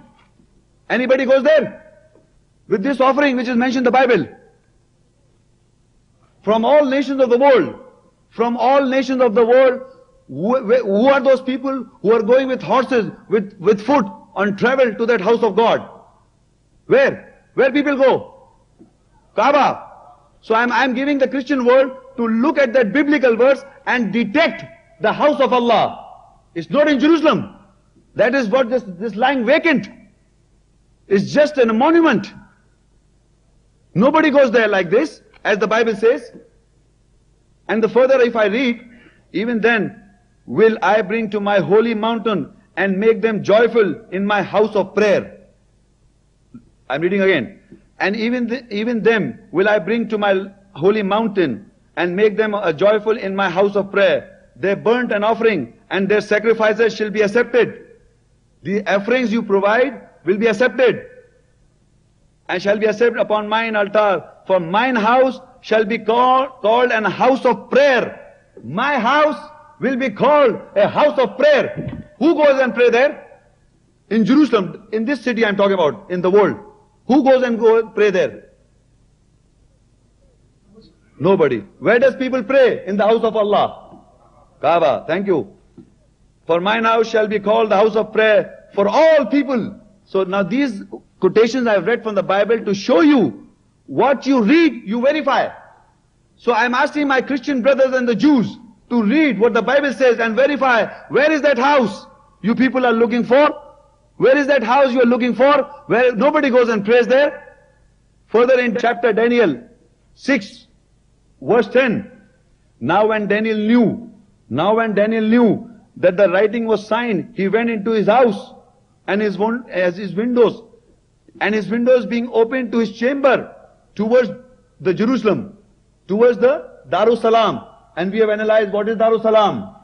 Anybody goes there with this offering which is mentioned in the Bible? From all nations of the world, from all nations of the world, who are those people who are going with horses, with foot on travel to that house of God? Where? Where people go? Kaaba. So I'm giving the Christian world to look at that biblical verse and detect the house of Allah. It's not in Jerusalem. That is what this lying vacant. It's just a monument. Nobody goes there like this, as the Bible says. And the further if I read, even then will I bring to my holy mountain and make them joyful in my house of prayer. I'm reading again. And even them will I bring to my holy mountain and make them joyful in my house of prayer. Their burnt and offering and their sacrifices shall be accepted. The offerings you provide will be accepted, and shall be accepted upon mine altar. For mine house shall be called an house of prayer. My house will be called a house of prayer. Who goes and pray there? In Jerusalem, in this city I'm talking about, in the world. Who goes and pray there? Nobody. Where does people pray? In the house of Allah. Kaaba. Thank you. For mine house shall be called the house of prayer for all people. So now these quotations I have read from the Bible to show you what you read, you verify. So I am asking my Christian brothers and the Jews to read what the Bible says and verify, where is that house you people are looking for? Where is that house you are looking for? Where nobody goes and prays there? Further in chapter Daniel 6, verse 10. Now when Daniel knew that the writing was signed, he went into his house and his windows being opened to his chamber towards the Jerusalem, towards the Darussalam. And we have analyzed what is Darussalam.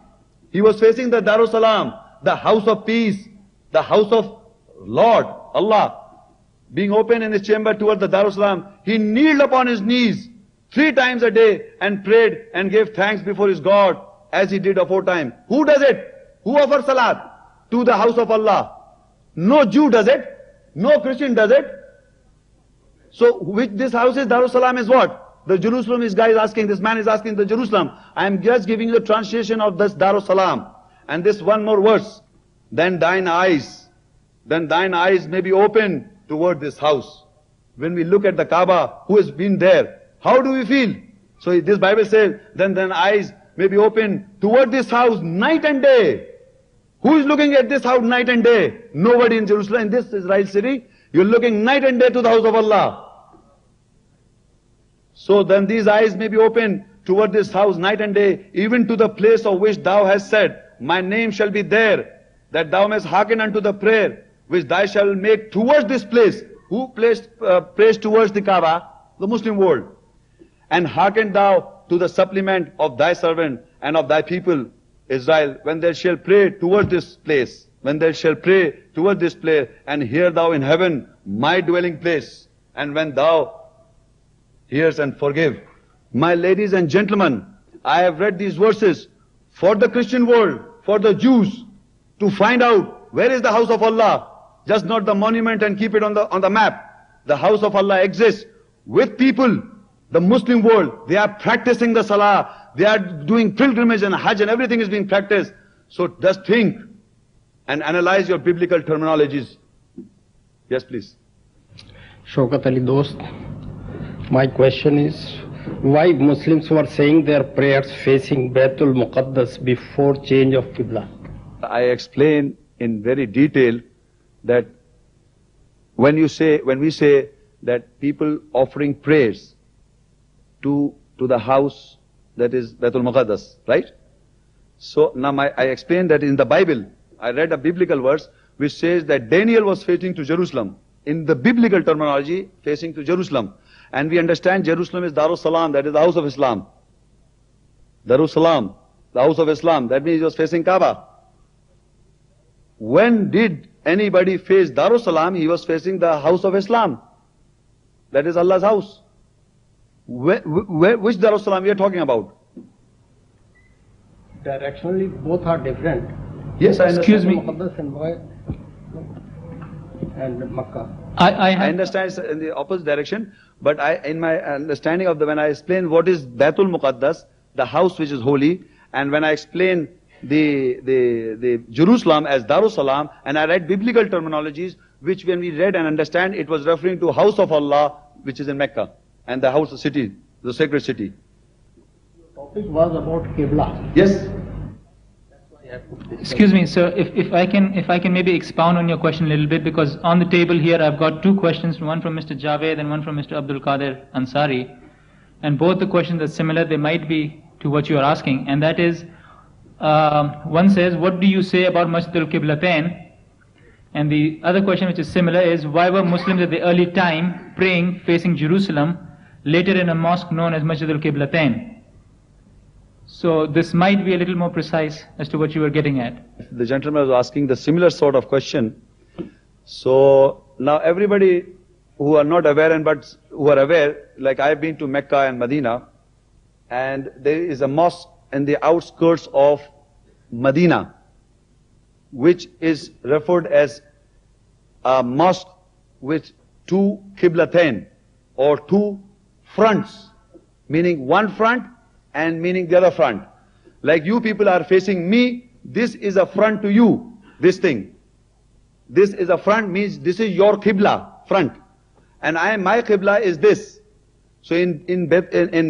He was facing the Darussalam, the house of peace, the house of Lord, Allah, being open in his chamber towards the Darussalam. He kneeled upon his knees 3 times a day and prayed and gave thanks before his God as he did aforetime. Who does it? Who offers salat to the house of Allah? No Jew does it. No Christian does it. So which this house is Darussalam is what? The Jerusalem is guy is asking, this man is asking the Jerusalem. I am just giving you the translation of this Darussalam. And this one more verse. Then thine eyes may be open toward this house. When we look at the Kaaba, who has been there, how do we feel? So this Bible says, then eyes may be open toward this house night and day. Who is looking at this house night and day? Nobody in Jerusalem, in this Israel city. You're looking night and day to the house of Allah. So then these eyes may be open toward this house night and day, even to the place of which thou hast said, my name shall be there, that thou mayest hearken unto the prayer which thou shalt make towards this place. Who prays towards the Kaaba? The Muslim world. And hearken thou to the supplement of thy servant and of thy people, Israel, when they shall pray toward this place, when they shall pray toward this place, and hear thou in heaven my dwelling place, and when thou hears and forgive. My ladies and gentlemen, I have read these verses for the Christian world, for the Jews, to find out where is the house of Allah. Just not the monument and keep it on the map. The house of Allah exists with people. The Muslim world, they are practicing the salah, they are doing pilgrimage and hajj and everything is being practiced. So just think and analyze your biblical terminologies. Yes, please. Shaukat Ali Dost, my question is, why Muslims were saying their prayers facing Baitul Muqaddas before change of Qibla? I explain in very detail that when we say that people offering prayers to the house that is Baitul Muqaddas, right? So now I explained that in the Bible, I read a biblical verse which says that Daniel was facing to Jerusalem. In the biblical terminology, facing to Jerusalem. And we understand Jerusalem is Darus Salam, that is the house of Islam. Darus Salam, the house of Islam, that means he was facing Kaaba. When did anybody face Darus Salam? He was facing the house of Islam. That is Allah's house. Which Darus Salam we are talking about? Directionally, both are different. Yes, I Excuse me. And Makkah. I understand it's in the opposite direction, but in my understanding of when I explain what is Baitul Muqaddas, the house which is holy, and when I explain the Jerusalem as Darus Salam, and I read biblical terminologies, which when we read and understand, it was referring to house of Allah, which is in Mecca, and the house of city, the sacred city. The topic was about Qibla. Yes. Excuse me, sir, if I can maybe expound on your question a little bit, because on the table here I've got two questions, one from Mr. Javed and one from Mr. Abdul Qadir Ansari, and both the questions are similar. They might be to what you are asking, and that is, one says, what do you say about Masjid al-Qiblatain? And the other question which is similar is, why were Muslims at the early time praying facing Jerusalem, later in a mosque known as Masjid al-Qiblatain? So this might be a little more precise as to what you were getting at. The gentleman was asking the similar sort of question. So now everybody who are not aware and but who are aware, like I have been to Mecca and Medina, and there is a mosque in the outskirts of Medina, which is referred as a mosque with two Qiblatain, or two fronts, meaning one front and meaning the other front. Like you people are facing me, this is a front to you, this thing. This is a front, means this is your Qibla, front. And my Qibla is this. So in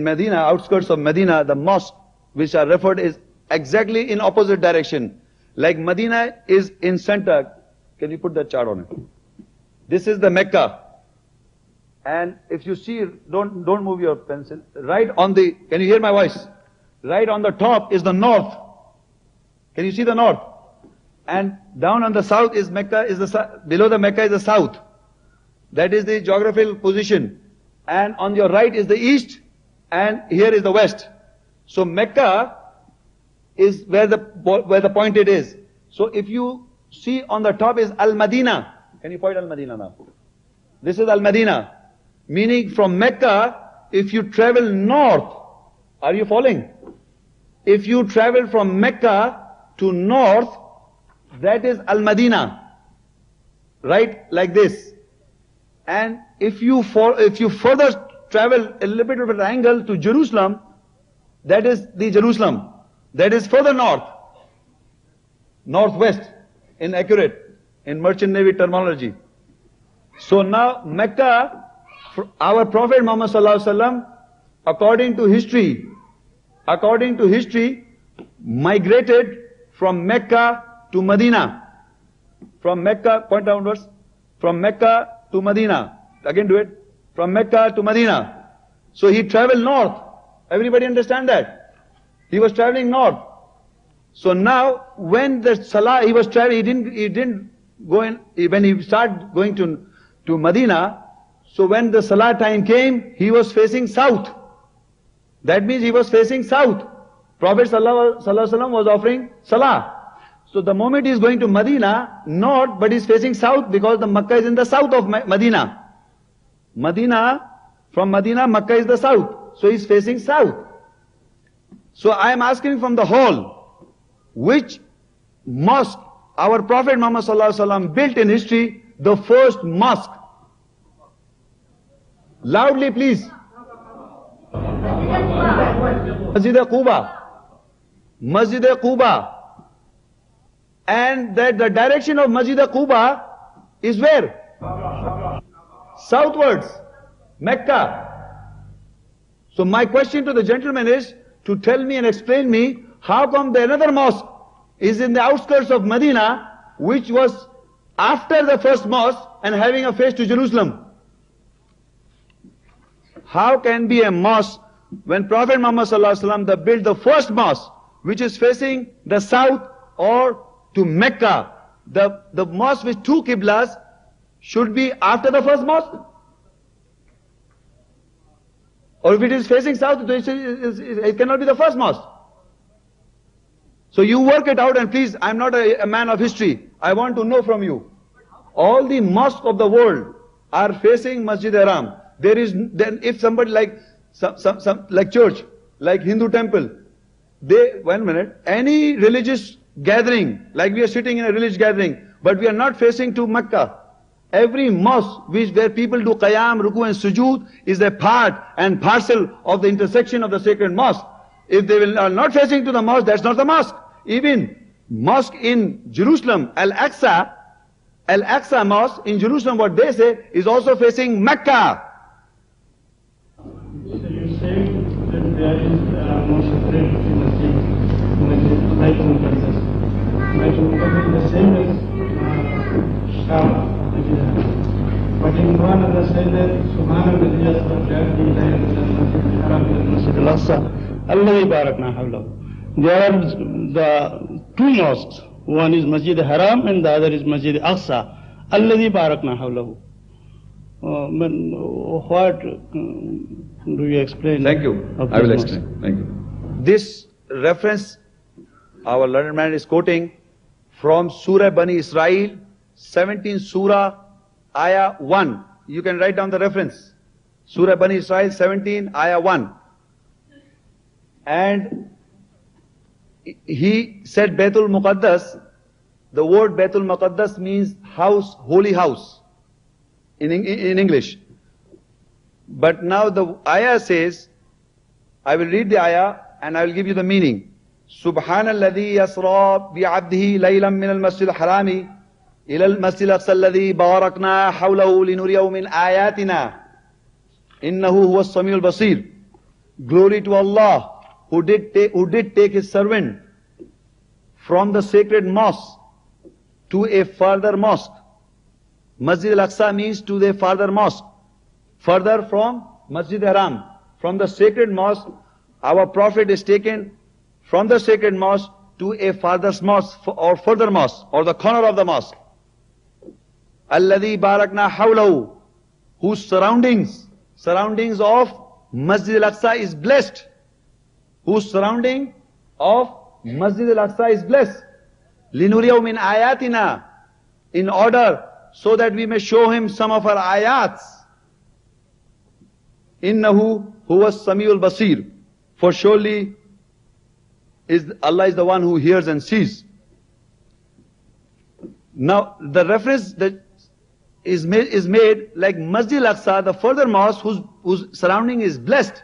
Medina, outskirts of Medina, the mosque which are referred is exactly in opposite direction. Like Medina is in center. Can you put that chart on it? This is the Mecca. And if you see, don't move your pencil. Right on the, can you hear my voice? Right on the top is the north. Can you see the north? And down on the south is Mecca, below the Mecca is the south. That is the geographical position. And on your right is the east, and here is the west. So Mecca is where the pointed is. So if you see on the top is Al-Madina. Can you point Al-Madina now? This is Al-Madina. Meaning from Mecca, if you travel north, are you following? If you travel from Mecca to north, that is Al-Madina. Right? Like this. And if you further travel a little bit of an angle to Jerusalem, that is the Jerusalem. That is further north. Northwest, in Merchant Navy terminology. So now Mecca, our Prophet Muhammad Sallallahu Alaihi Wasallam, according to history, migrated from Mecca to Medina. From Mecca, point downwards, from Mecca to Medina. Again do it. From Mecca to Medina. So he traveled north. Everybody understand that? He was traveling north. So now, when the Salah, he was traveling, he didn't go in, when he started going to Medina, so when the Salah time came, he was facing south. That means he was facing south. Prophet Sallallahu Alaihi Wasallam was offering salah. So the moment he is going to Medina, north, but he is facing south because the Makkah is in the south of Medina. From Medina, Makkah is the south. So he is facing south. So I am asking from the hall, which mosque our Prophet Muhammad Sallallahu Alaihi Wasallam built in history, the first mosque? Loudly please. Masjid-e-Quba. Masjid-e-Quba. And that the direction of Masjid-e-Quba is where? Southwards. Mecca. So my question to the gentleman is to tell me and explain me how come the another mosque is in the outskirts of Medina, which was after the first mosque and having a face to Jerusalem. How can be a mosque when Prophet Muhammad Sallallahu Alaihi Wasallam they built the first mosque which is facing the south or to Mecca? The mosque with two qiblas should be after the first mosque? Or if it is facing south, it cannot be the first mosque. So you work it out, and please, I'm not a man of history. I want to know from you. All the mosques of the world are facing Masjid Haram. There is, then if somebody like like church, like Hindu temple, any religious gathering, like we are sitting in a religious gathering, but we are not facing to Mecca. Every mosque where people do qiyam, ruku and sujood is a part and parcel of the intersection of the sacred mosque. If they are not facing to the mosque, that's not the mosque. Even mosque in Jerusalem, Al-Aqsa mosque in Jerusalem, what they say is also facing Mecca. So you say that there is no separate between the same Baitul Muqaddas. Baitul Muqaddas is the same as Kaaba. But in one of the said that Subhanallah there are the two mosques. One is Masjid Haram and the other is Masjid Aqsa. Alladhi barakna hawlahu. What do you explain? Thank you. I will explain. Thank you. This reference our learned man is quoting from Surah Bani Israel, 17 Surah, Ayah 1. You can write down the reference. Surah Bani Israel 17, Ayah 1. And he said Baitul Muqaddas. The word Baitul Muqaddas means house, holy house in English. But now the ayah says, I will read the ayah and I will give you the meaning. Subhanalladhi yasra bi'abdihi laylan min al-masjid al-harami ila al-masjid al-aqsa alladhi barakna hawlahu linuriyahu min ayatina innahu huwa as-sami'ul basir. Glory to Allah who did take his servant from the sacred mosque to a further mosque. Masjid al-Aqsa means to the further mosque. Further from Masjid Haram. From the sacred mosque, our Prophet is taken from the sacred mosque to a further mosque or further mosque or the corner of the mosque. Alladhi barakna hawlahu, whose surroundings of Masjid al-Aqsa is blessed. Whose surrounding of Masjid al-Aqsa is blessed. Linuriyahu min ayatina, in order so that we may show him some of our ayats. Innahu huwa as-sami'ul basir, for surely Allah is the one who hears and sees. Now the reference that is made like Masjid al-Aqsa, the further mosque whose surrounding is blessed,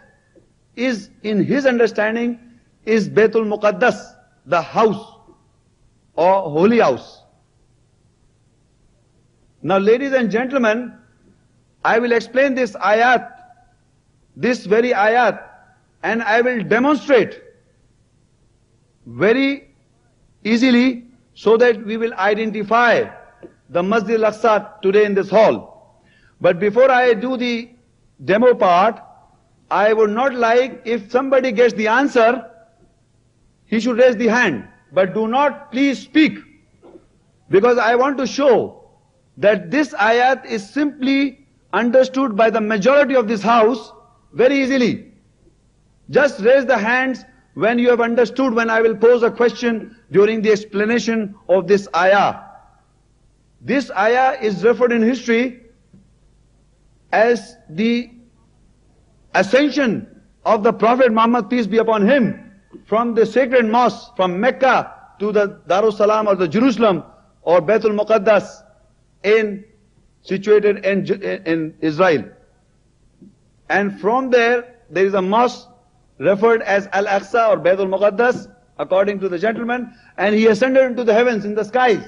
is in his understanding is Baitul Muqaddas, the house or holy house. Now ladies and gentlemen, I will explain this ayat, this very ayat, and I will demonstrate very easily so that we will identify the Masjid al-Aqsa today in this hall. But before I do the demo part, I would not like, if somebody gets the answer, he should raise the hand. But do not please speak, because I want to show that this ayat is simply understood by the majority of this house very easily. Just raise the hands when you have understood, when I will pose a question during the explanation of this ayah. This ayah is referred in history as the ascension of the Prophet Muhammad, peace be upon him, from the sacred mosque, from Mecca to the Darussalam or the Jerusalem or Baitul Muqaddas situated in Israel. And from there is a mosque referred as Al-Aqsa or Baitul Muqaddas, according to the gentleman, and he ascended into the heavens, in the skies.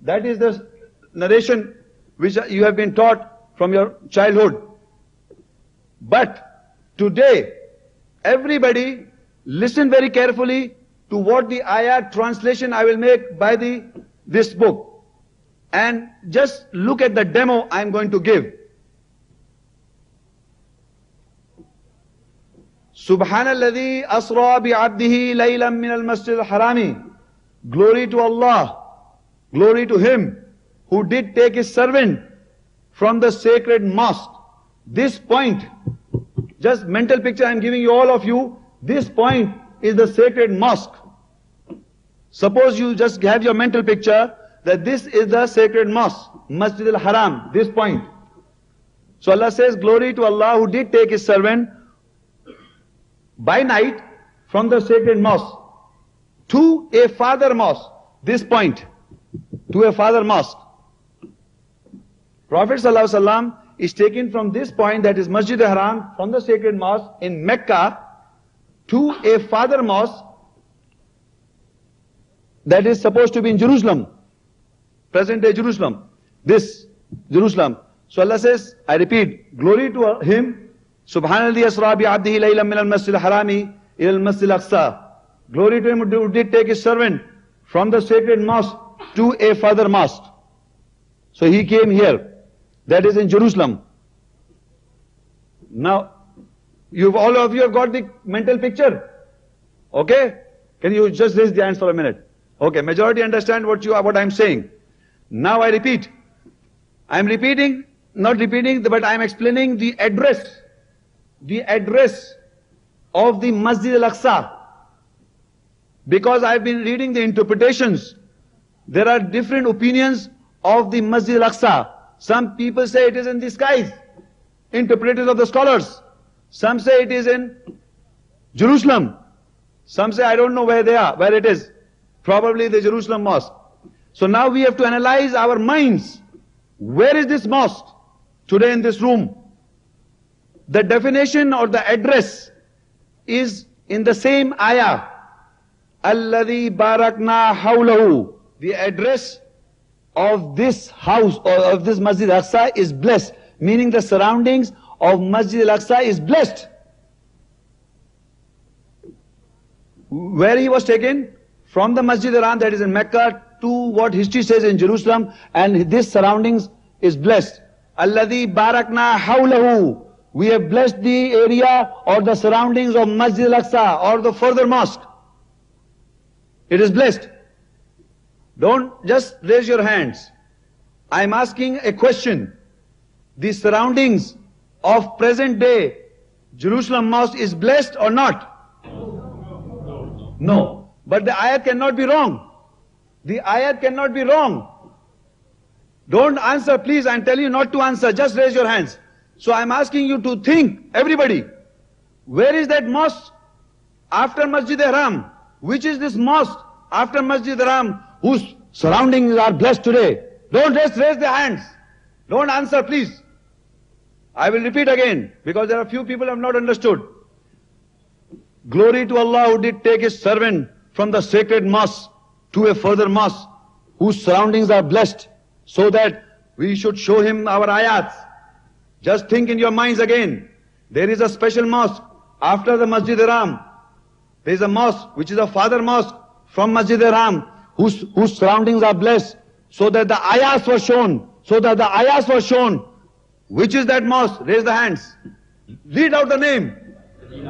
That is the narration which you have been taught from your childhood. But today, everybody listen very carefully to what the ayah translation I will make by this book. And just look at the demo I am going to give. Subhanalladhi asra bi'abdihi laylan min al-masjid al-harami. Glory to Allah. Glory to Him who did take His servant from the sacred mosque. This point, just mental picture I am giving you, all of you, this point is the sacred mosque. Suppose you just have your mental picture that this is the sacred mosque, Masjid al-Haram, this point. So Allah says, glory to Allah who did take His servant by night from the sacred mosque to a farther mosque, this point, to a farther mosque. Prophet ﷺ is taken from this point, that is Masjid al-Haram, from the sacred mosque in Mecca to a farther mosque that is supposed to be in Jerusalem, present day Jerusalem, this Jerusalem. So Allah says, I repeat, glory to Him, Subhanalladhi asra bi'abdihi laylan min al-masjid al-harami ila al-masjid al-aqsa. Glory to Him who did take His servant from the sacred mosque to a further mosque. So He came here, that is in Jerusalem. Now, all of you have got the mental picture? Okay? Can you just raise the hands for a minute? Okay, majority understand what I am saying. Now I repeat. I am repeating, not repeating, but I am explaining the address of the Masjid al-Aqsa. Because I have been reading the interpretations. There are different opinions of the Masjid al-Aqsa. Some people say it is in the skies, interpreters of the scholars. Some say it is in Jerusalem. Some say I don't know where it is. Probably the Jerusalem mosque. So now we have to analyze our minds. Where is this mosque today in this room? The definition or the address is in the same ayah. Alladhi barakna hawlahu. The address of this house or of this Masjid al-Aqsa is blessed. Meaning the surroundings of Masjid al-Aqsa is blessed. Where he was taken? From the Masjid al-Haram, that is in Mecca, to what history says in Jerusalem, and this surroundings is blessed. Alladhi barakna hawlahu. We have blessed the area or the surroundings of Masjid al-Aqsa or the further mosque. It is blessed. Don't just raise your hands. I am asking a question. The surroundings of present day Jerusalem mosque is blessed or not? No. But the ayat cannot be wrong. The ayat cannot be wrong. Don't answer, please. I tell you not to answer. Just raise your hands. So I'm asking you to think, everybody, where is that mosque after Masjid al-Haram? Which is this mosque after Masjid al-Haram whose surroundings are blessed today? Don't just raise the hands. Don't answer, please. I will repeat again, because there are few people who have not understood. Glory to Allah who did take His servant from the sacred mosque to a further mosque whose surroundings are blessed, so that we should show Him our ayats. Just think in your minds again. There is a special mosque after the Masjid al-Haram. There is a mosque which is a father mosque from Masjid al-Haram whose surroundings are blessed, so that the ayats were shown. Which is that mosque? Raise the hands. Read out the name. Read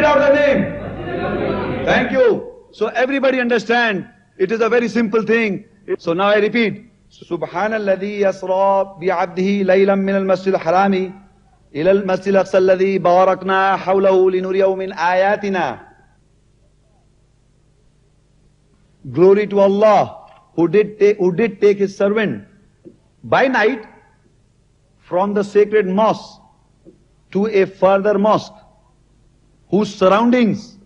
out the name. Thank you. So everybody understand, it is a very simple thing. So now I repeat. Subhanalladhi asra bi'abdihi laylan min al-masjid al-harami إلى المسجد الأقصى الذي باركنا حوله لنريه من آياتنا. Glory to Allah who did take his servant by night from the sacred mosque to a further mosque whose surroundings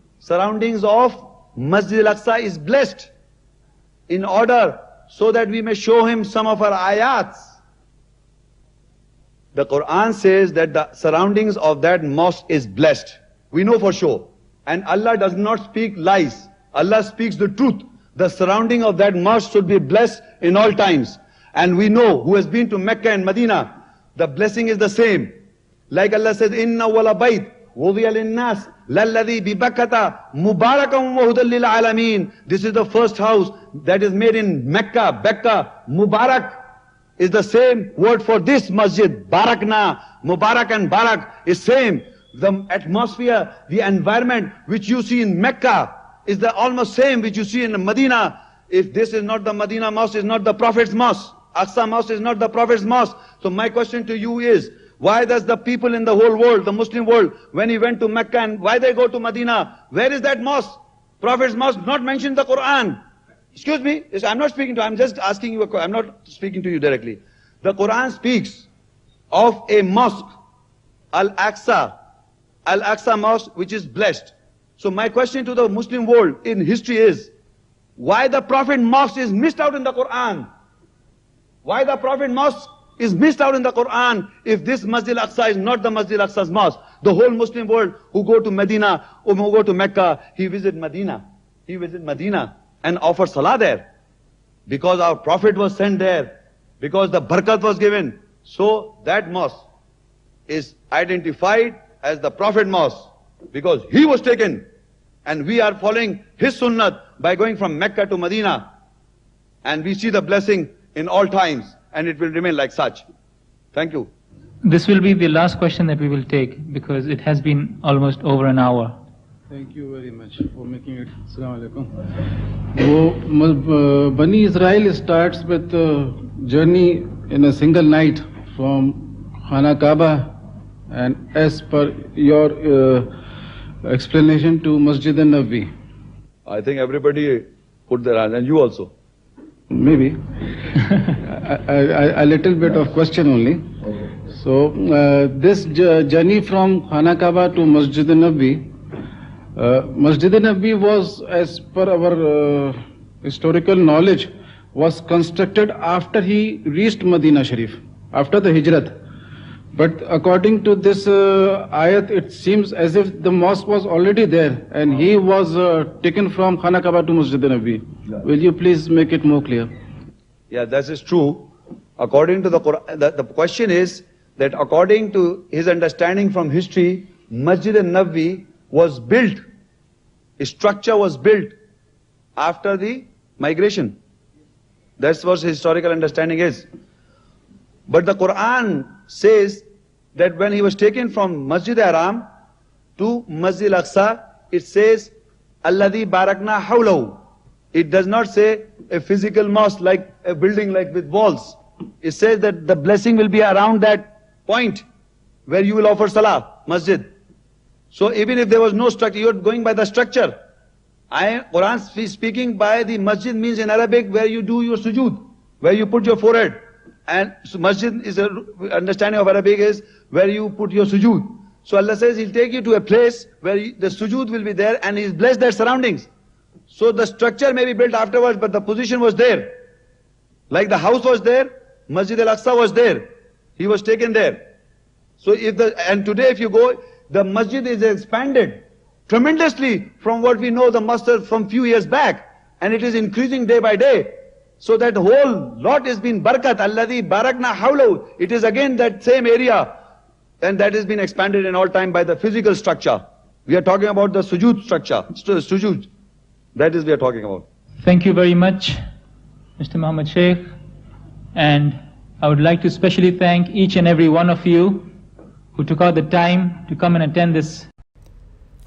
of Masjid al-Aqsa is blessed, in order so that we may show him some of our ayats. The Quran says that the surroundings of that mosque is blessed. We know for sure. And Allah does not speak lies. Allah speaks the truth. The surrounding of that mosque should be blessed in all times. And we know, who has been to Mecca and Medina, the blessing is the same. Like Allah says, Inna wala bayt wudiya linnas lalladhi bi Bakkata mubarakan wa hudan lil alamin. This is the first house that is made in Mecca. Becca, Mubarak is the same word for this masjid. Barakna, Mubarak and Barak is same. The atmosphere, the environment which you see in Mecca is the almost same which you see in Medina. If this is not the Medina mosque, is not the Prophet's mosque. Aqsa mosque is not the Prophet's mosque. So my question to you is, why does the people in the whole world, the Muslim world, when he went to Mecca and why they go to Medina? Where is that mosque? Prophet's mosque not mentioned in the Quran. Excuse me, I'm not speaking to you, I'm just asking you a question. I'm not speaking to you directly. The Quran speaks of a mosque, Al-Aqsa mosque, which is blessed. So my question to the Muslim world in history is, why the Prophet mosque is missed out in the Quran? Why the Prophet mosque is missed out in the Quran if this Masjid al-Aqsa is not the Masjid al-Aqsa's mosque? The whole Muslim world who go to Medina or who go to Mecca, he visit Medina. He visit Medina and offer salah there. Because our Prophet was sent there. Because the barakat was given. So that mosque is identified as the Prophet mosque. Because he was taken. And we are following his sunnah by going from Mecca to Medina. And we see the blessing in all times. And it will remain like such. Thank you. This will be the last question that we will take because it has been almost over an hour. Thank you very much for making it. Assalamu alaikum. Bani Israel starts with a journey in a single night from Khana Kaaba, and as per your explanation to Masjid al-Nabi. I think everybody put their hand, and you also. Maybe. A little bit of question only. So, this journey from Khana Kaaba to Masjid al-Nabi, Masjid al-Nabi was, as per our historical knowledge, was constructed after he reached Medina Sharif, after the Hijrat. But according to this ayat, it seems as if the mosque was already there and he was taken from Khana Kaaba to Masjid al-Nabi. Will you please make it more clear? Yeah, that is true. According to the Quran, the question is that according to his understanding from history, Masjid al-Nabi was built, a structure was built after the migration. That's what his historical understanding is. But the Quran says that when he was taken from Masjid al-Haram to Masjid al-Aqsa, it says, Alladhi barakna hawlahu. It does not say a physical mosque like a building like with walls. It says that the blessing will be around that point where you will offer salah, masjid. So even if there was no structure, you are going by the structure. Quran speaking by the masjid means in Arabic where you do your sujood, where you put your forehead. And so masjid is a understanding of Arabic is where you put your sujood. So Allah says He'll take you to a place where the sujood will be there and He's blessed their surroundings. So the structure may be built afterwards, but the position was there. Like the house was there, Masjid al-Aqsa was there. He was taken there. So and today if you go, the masjid is expanded tremendously from what we know the masjid from few years back. And it is increasing day by day. So that whole lot has been barakat, alladhi barakna hawlahu. It is again that same area. And that has been expanded in all time by the physical structure. We are talking about the sujood structure, sujood. That is we are talking about. Thank you very much, Mr. Muhammad Sheikh. And I would like to specially thank each and every one of you who took out the time to come and attend this.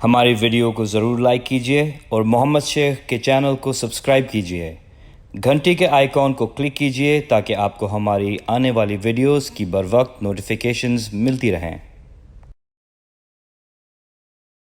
हमारी video को ज़रूर like कीजिए और मोहम्मद शेख के channel को subscribe कीजिए। घंटी के आइकॉन को क्लिक कीजिए ताकि आपको हमारी आने वाली वीडियोस की बर वक्त नोटिफिकेशंस मिलती रहें।